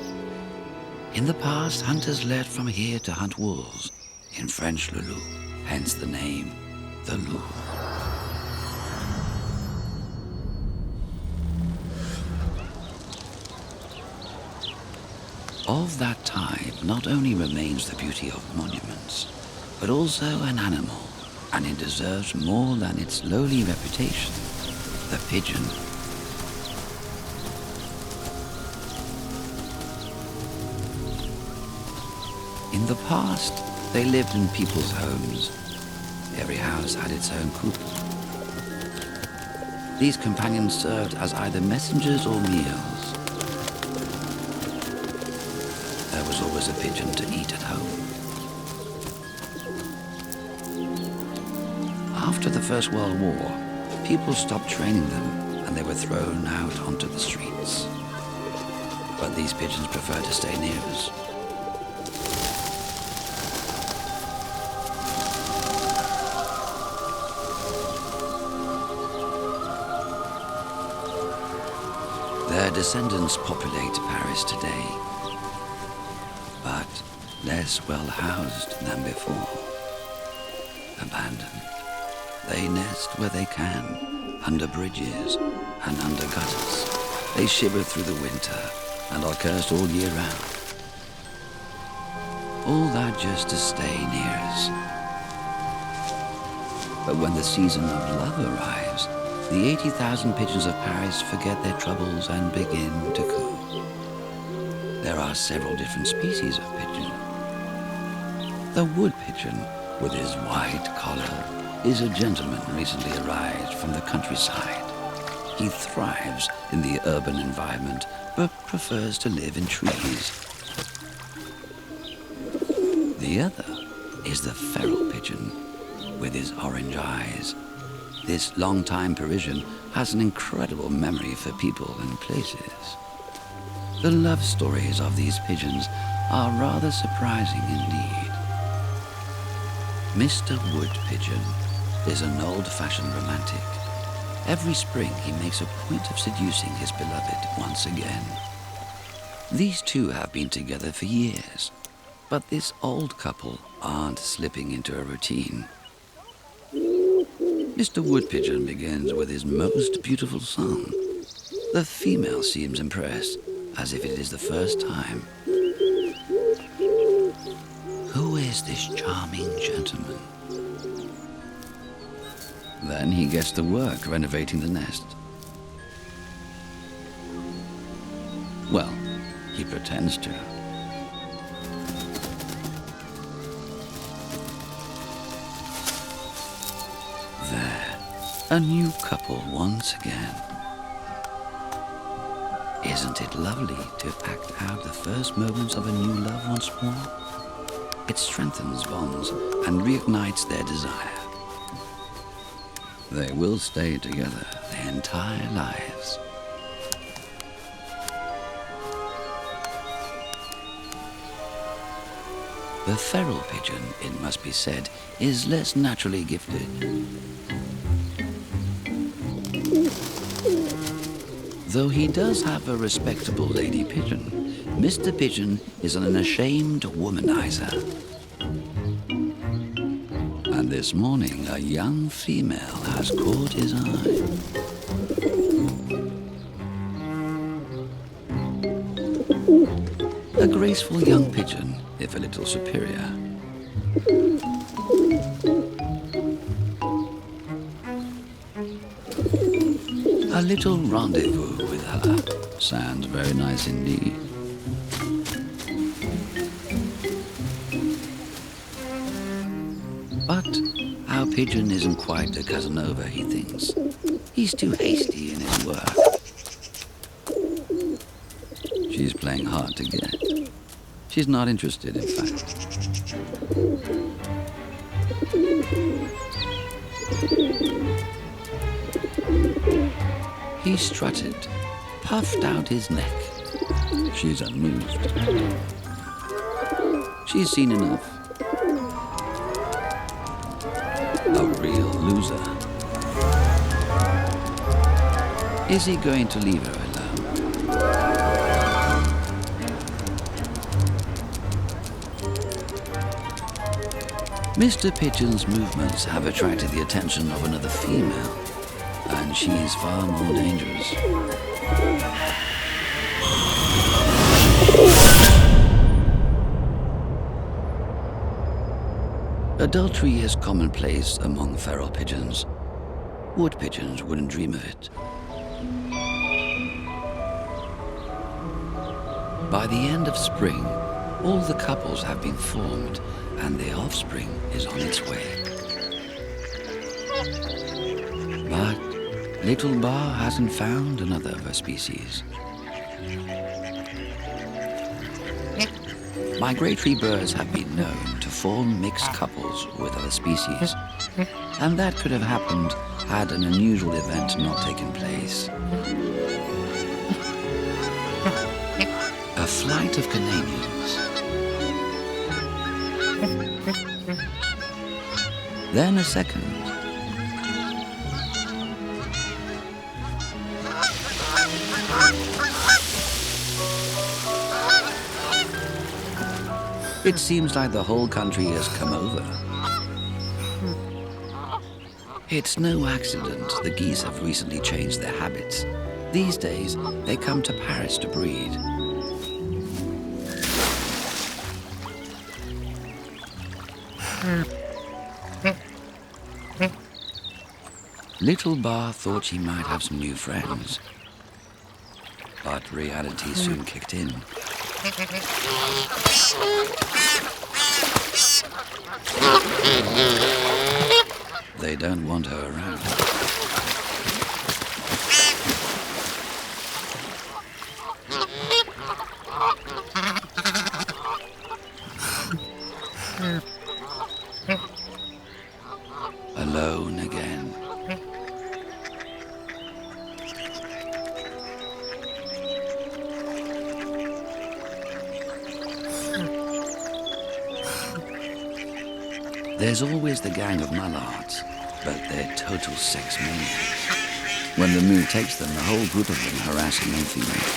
In the past, hunters led from here to hunt wolves, in French le loup, hence the name, the loup. Of that time, not only remains the beauty of monuments, but also an animal, and it deserves more than its lowly reputation, the pigeon. In the past, they lived in people's homes. Every house had its own coop. These companions served as either messengers or meals. There was always a pigeon to eat at home. After the First World War, people stopped training them and they were thrown out onto the streets. But these pigeons prefer to stay near us. Their descendants populate Paris today, but less well housed than before. Abandoned, they nest where they can, under bridges and under gutters. They shiver through the winter and are cursed all year round. All that just to stay near us. But when the season of love arrives, the 80,000 pigeons of Paris forget their troubles and begin to coo. There are several different species of pigeon. The wood pigeon, with his white collar, is a gentleman recently arrived from the countryside. He thrives in the urban environment, but prefers to live in trees. The other is the feral pigeon, with his orange eyes. This long-time Parisian has an incredible memory for people and places. The love stories of these pigeons are rather surprising indeed. Mr. Wood Pigeon is an old-fashioned romantic. Every spring he makes a point of seducing his beloved once again. These two have been together for years, but this old couple aren't slipping into a routine. Mr. Wood Pigeon begins with his most beautiful song. The female seems impressed, as if it is the first time. Who is this charming gentleman? Then he gets to work renovating the nest. Well, he pretends to. There, a new couple once again. Isn't it lovely to act out the first moments of a new love once more? It strengthens bonds and reignites their desire. They will stay together their entire lives. The feral pigeon, it must be said, is less naturally gifted. Though he does have a respectable lady pigeon, Mr. Pigeon is an unashamed womanizer. And this morning, a young female has caught his eye. A graceful young pigeon, if a little superior. A little rendezvous with her sounds very nice indeed. But our pigeon isn't quite a Casanova, he thinks. He's too hasty in his work. She's playing hard to get. She's not interested, in fact. He strutted, puffed out his neck. She's unmoved. She's seen enough. A real loser. Is he going to leave her alone? Mr. Pigeon's movements have attracted the attention of another female, and she's far more dangerous. Adultery is commonplace among feral pigeons. Wood pigeons wouldn't dream of it. By the end of spring, all the couples have been formed, and their offspring is on its way. But little Barre hasn't found another of her species. Migratory birds have been known to form mixed couples with other species, and that could have happened had an unusual event not taken place. A flight of Canadians. Then a second. It seems like the whole country has come over. It's no accident the geese have recently changed their habits. These days, they come to Paris to breed. Little Barre thought she might have some new friends, but reality soon kicked in. They don't want her around. Alone again. There's always the gang of mallards, but they're total sex maniacs. When the mood takes them, the whole group of them harass a young female.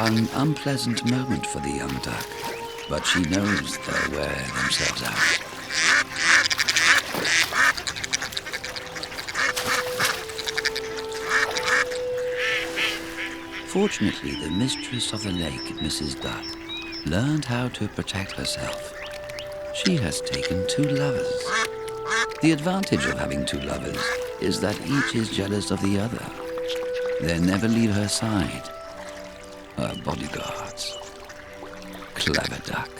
An unpleasant moment for the young duck, but she knows they'll wear themselves out. Fortunately, the mistress of the lake, Mrs. Duck, learned how to protect herself. She has taken 2 lovers. The advantage of having 2 lovers is that each is jealous of the other. They never leave her side. Her bodyguards. Clever duck.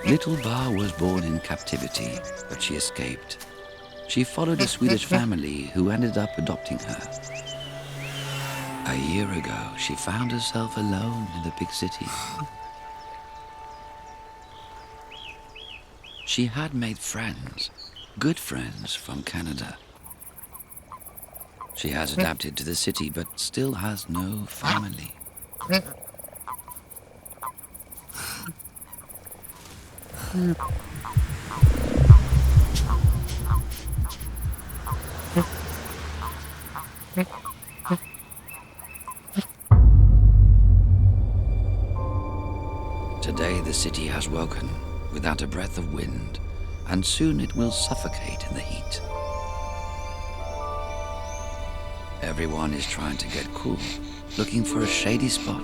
Little Barre was born in captivity, but she escaped. She followed a Swedish family who ended up adopting her. A year ago, she found herself alone in the big city. She had made friends, good friends from Canada. She has adapted to the city, but still has no family. Today the city has woken without a breath of wind, and soon it will suffocate in the heat. Everyone is trying to get cool, looking for a shady spot.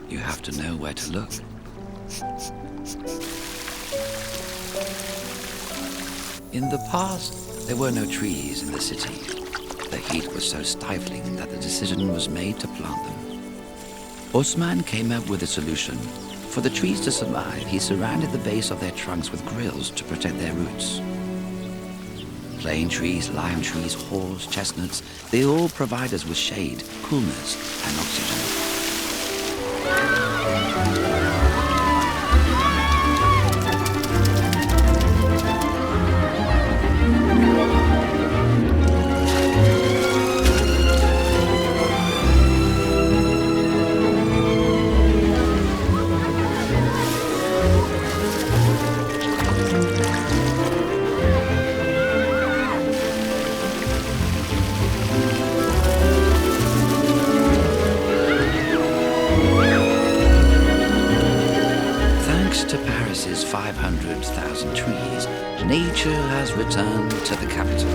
You have to know where to look. In the past, there were no trees in the city. The heat was so stifling that the decision was made to plant them. Osman came up with a solution. For the trees to survive, he surrounded the base of their trunks with grills to protect their roots. Plane trees, lime trees, haws, chestnuts, they all provide us with shade, coolness, and oxygen. To Paris's 500,000 trees, nature has returned to the capital.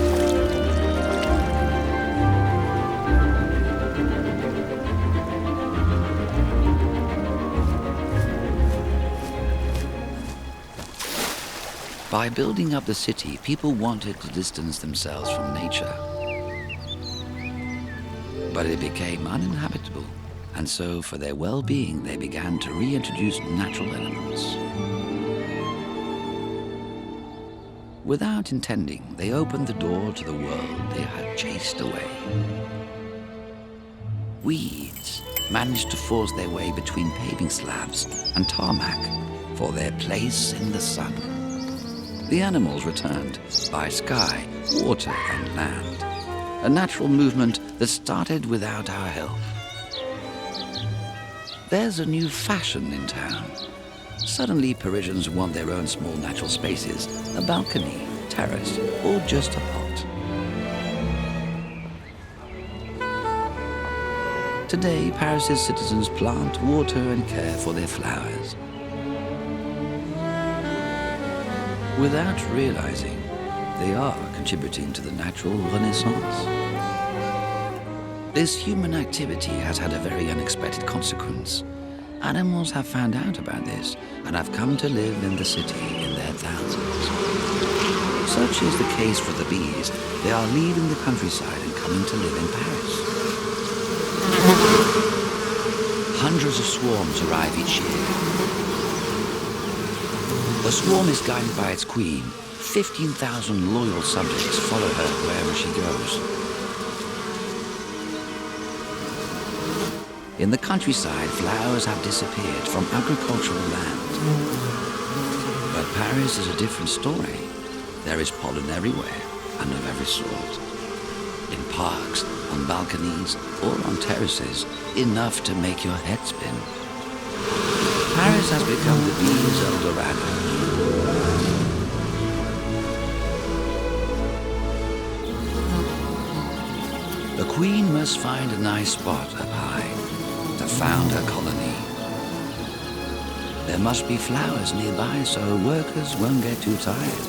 By building up the city, people wanted to distance themselves from nature. But it became uninhabitable. And so, for their well-being, they began to reintroduce natural elements. Without intending, they opened the door to the world they had chased away. Weeds managed to force their way between paving slabs and tarmac for their place in the sun. The animals returned by sky, water, and land. A natural movement that started without our help. There's a new fashion in town. Suddenly, Parisians want their own small natural spaces, a balcony, terrace, or just a pot. Today, Paris's citizens plant, water, and care for their flowers. Without realizing, they are contributing to the natural renaissance. This human activity has had a very unexpected consequence. Animals have found out about this and have come to live in the city in their thousands. Such is the case for the bees. They are leaving the countryside and coming to live in Paris. Hundreds of swarms arrive each year. The swarm is guided by its queen. 15,000 loyal subjects follow her wherever she goes. In the countryside, flowers have disappeared from agricultural land. But Paris is a different story. There is pollen everywhere and of every sort. In parks, on balconies, or on terraces, enough to make your head spin. Paris has become the bees' Eldorado. The queen must find a nice spot up high to found her colony. There must be flowers nearby so workers won't get too tired.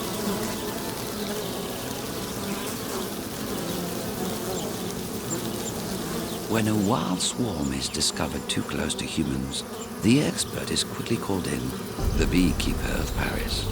When a wild swarm is discovered too close to humans, the expert is quickly called in, the beekeeper of Paris.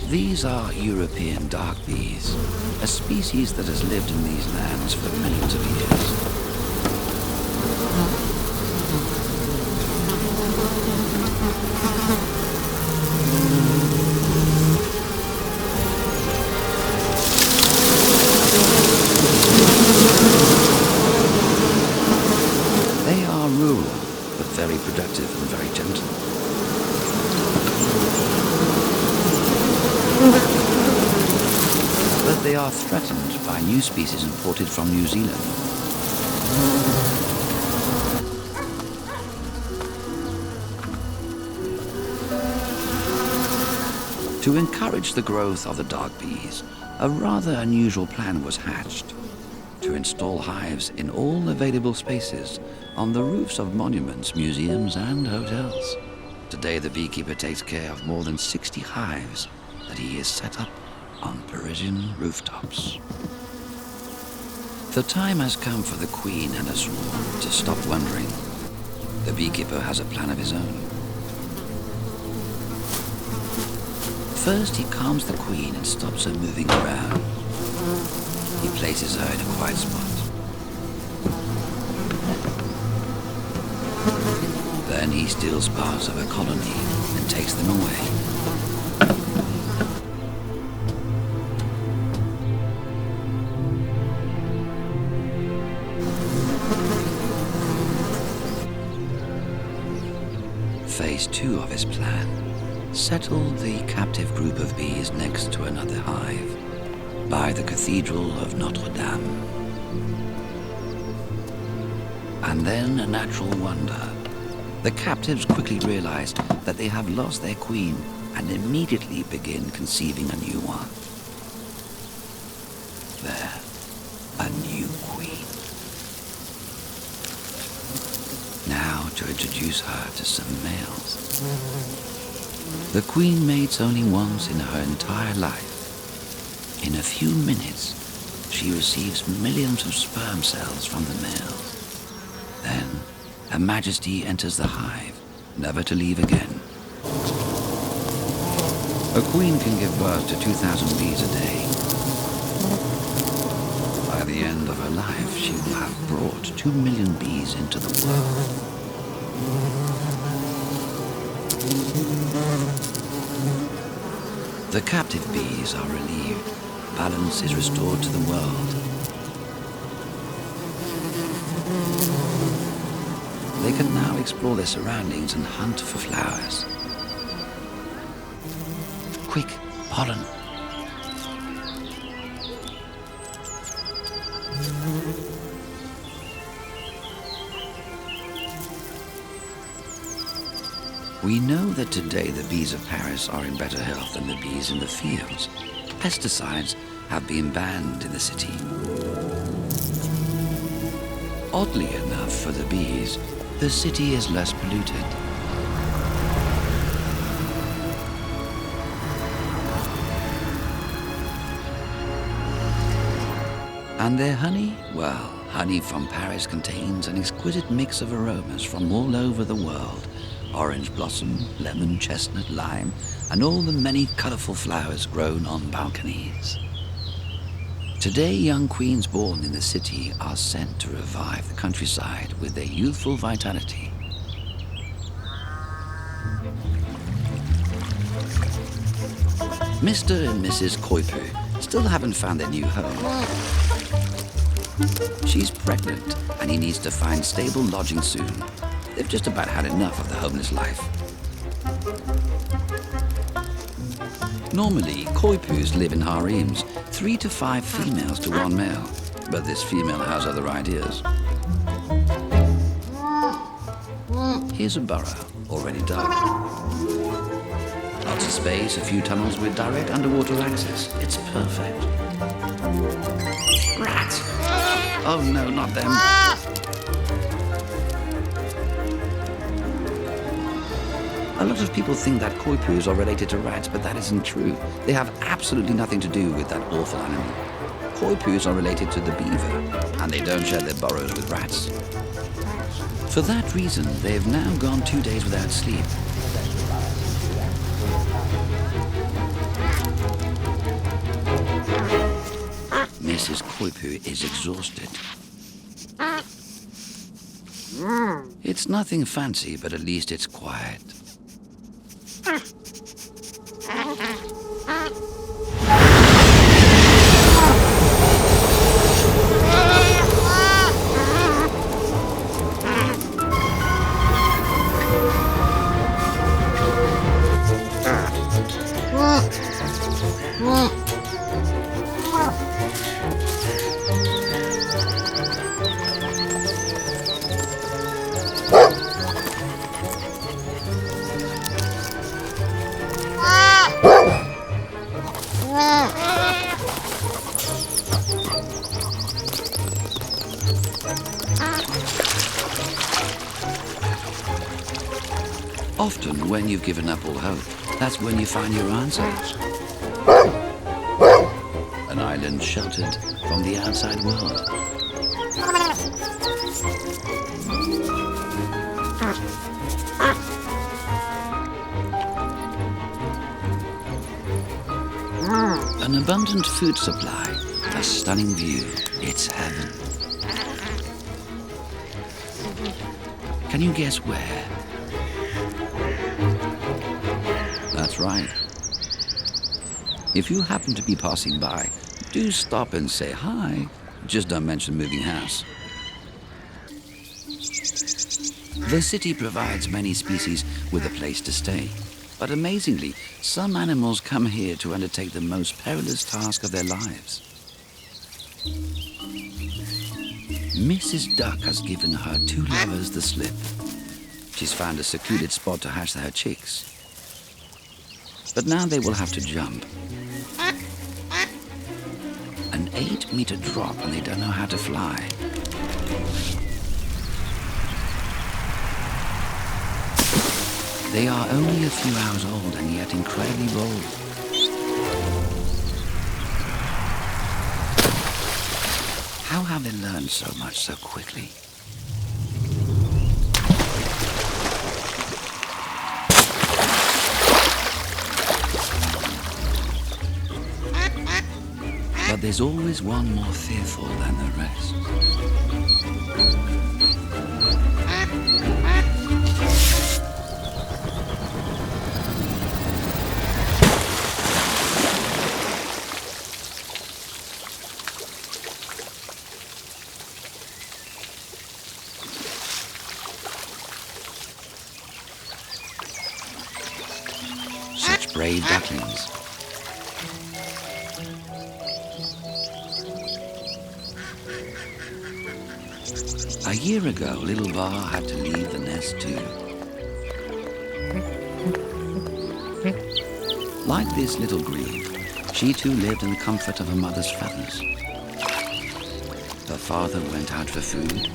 These are European dark bees, a species that has lived in these lands for millions of years. They are rural, but very productive and very gentle. But they are threatened by new species imported from New Zealand. To encourage the growth of the dark bees, a rather unusual plan was hatched: to install hives in all available spaces on the roofs of monuments, museums, and hotels. Today, the beekeeper takes care of more than 60 hives that he has set up on Parisian rooftops. The time has come for the queen and her swarm to stop wondering. The beekeeper has a plan of his own. First, he calms the queen and stops her moving around. He places her in a quiet spot. Then he steals parts of her colony and takes them away. Phase 2 of his plan. Settle the captive group of bees next to another hive, by the Cathedral of Notre Dame. And then a natural wonder. The captives quickly realize that they have lost their queen and immediately begin conceiving a new one. There, a new queen. Now to introduce her to some males. The queen mates only once in her entire life. In a few minutes, she receives millions of sperm cells from the males. Then, Her Majesty enters the hive, never to leave again. A queen can give birth to 2,000 bees a day. By the end of her life, she will have brought 2 million bees into the world. The captive bees are relieved. Balance is restored to the world. They can now explore their surroundings and hunt for flowers. Quick, pollen. We know that today the bees of Paris are in better health than the bees in the fields. Pesticides have been banned in the city. Oddly enough for the bees, the city is less polluted. And their honey? Well, honey from Paris contains an exquisite mix of aromas from all over the world. Orange blossom, lemon, chestnut, lime, and all the many colorful flowers grown on balconies. Today, young queens born in the city are sent to revive the countryside with their youthful vitality. Mr. and Mrs. Koipu still haven't found their new home. She's pregnant, and he needs to find stable lodging soon. They've just about had enough of the homeless life. Normally, Koipus live in harems, 3 to 5 females to 1 male. But this female has other ideas. Here's a burrow, already dug. Lots of space, a few tunnels with direct underwater access. It's perfect. Rats! Oh no, not them. A lot of people think that koipus are related to rats, but that isn't true. They have absolutely nothing to do with that awful animal. Koipus are related to the beaver, and they don't share their burrows with rats. For that reason, they've now gone 2 days without sleep. Mrs. Koipu is exhausted. It's nothing fancy, but at least it's quiet. Often, when you've given up all hope, that's when you find your answers. An island sheltered from the outside world. abundant food supply, a stunning view. It's heaven. Can you guess where? That's right. If you happen to be passing by, do stop and say hi. Just don't mention moving house. The city provides many species with a place to stay. But amazingly, some animals come here to undertake the most perilous task of their lives. Mrs. Duck has given her 2 lovers the slip. She's found a secluded spot to hatch her chicks. But now they will have to jump. An 8-meter drop and they don't know how to fly. They are only a few hours old and yet incredibly bold. How have they learned so much so quickly? But there's always one more fearful than the rest. Such brave ducklings. A year ago, little Barre had to leave the nest too. Like this little grebe, she too lived in the comfort of her mother's feathers. Her father went out for food,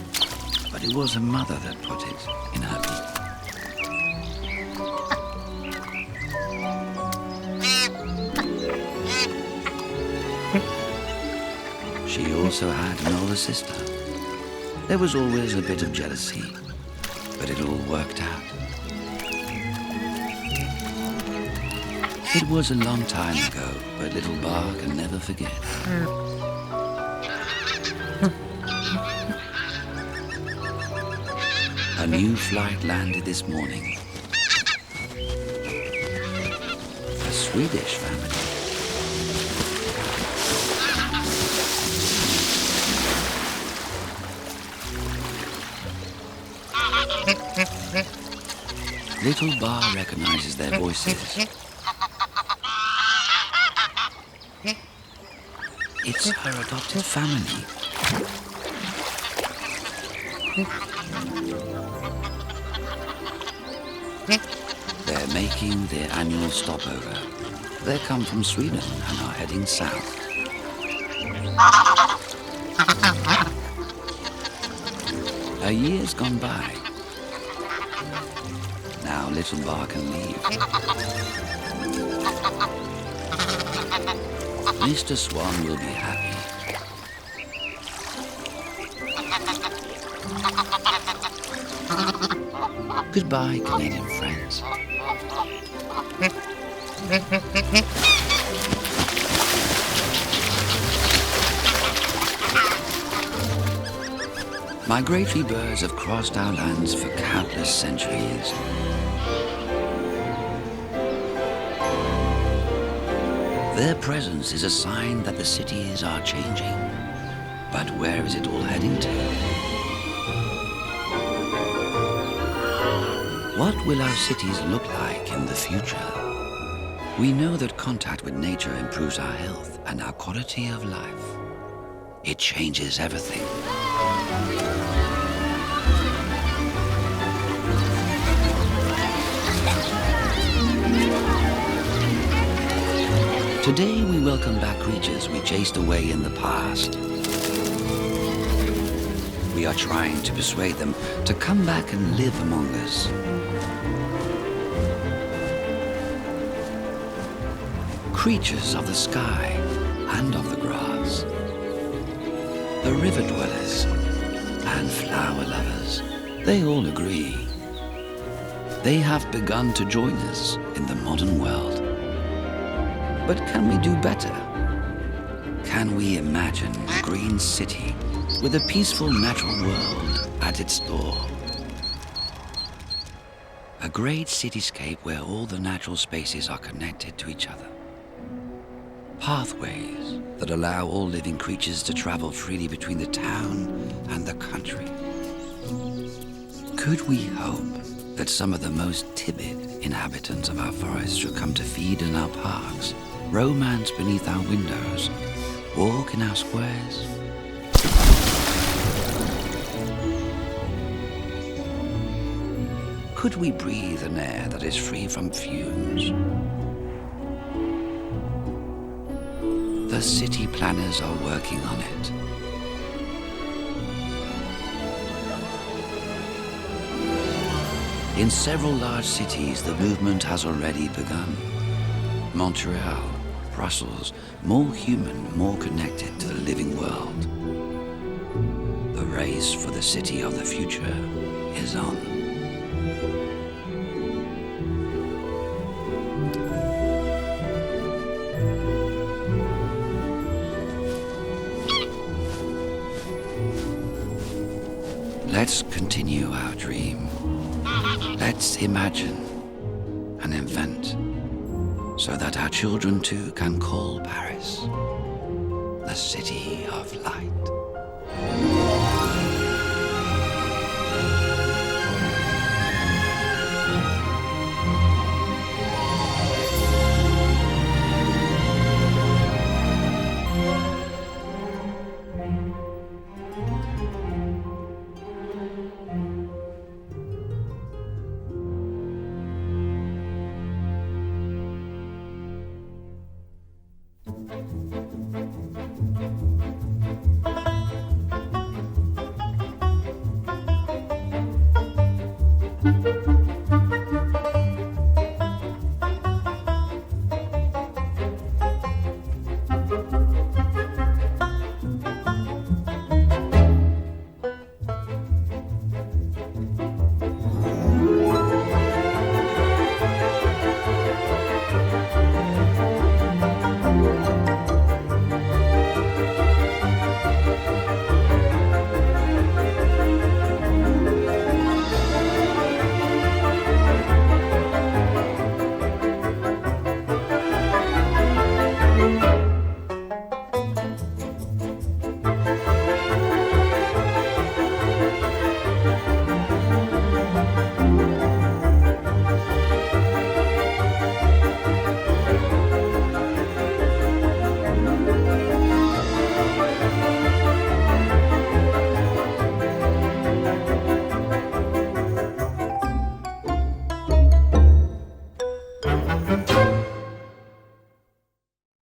but it was her mother that put it in her beak. She also had an older sister. There was always a bit of jealousy, but it all worked out. It was a long time ago, but little Barre can never forget. A new flight landed this morning. A Swedish family. Little Barre recognizes their voices. It's her adopted family. They're making their annual stopover. They come from Sweden and are heading south. A year's gone by. Now little Barre can leave. Mr. Swan will be happy. Goodbye, Canadian friends. Migratory birds have crossed our lands for countless centuries. Their presence is a sign that the cities are changing. But where is it all heading to? What will our cities look like in the future? We know that contact with nature improves our health and our quality of life. It changes everything. Today we welcome back creatures we chased away in the past. We are trying to persuade them to come back and live among us. Creatures of the sky and of the grass. The river dwellers and flower lovers, they all agree. They have begun to join us in the modern world. But can we do better? Can we imagine a green city with a peaceful natural world at its door? A great cityscape where all the natural spaces are connected to each other. Pathways that allow all living creatures to travel freely between the town and the country. Could we hope that some of the most timid inhabitants of our forests should come to feed in our parks, romance beneath our windows, walk in our squares? Could we breathe an air that is free from fumes? The city planners are working on it. In several large cities, the movement has already begun. Montreal, Brussels, more human, more connected to the living world. The race for the city of the future is on. Let's continue our dream. Let's imagine and invent so that our children too can call Paris the city of light.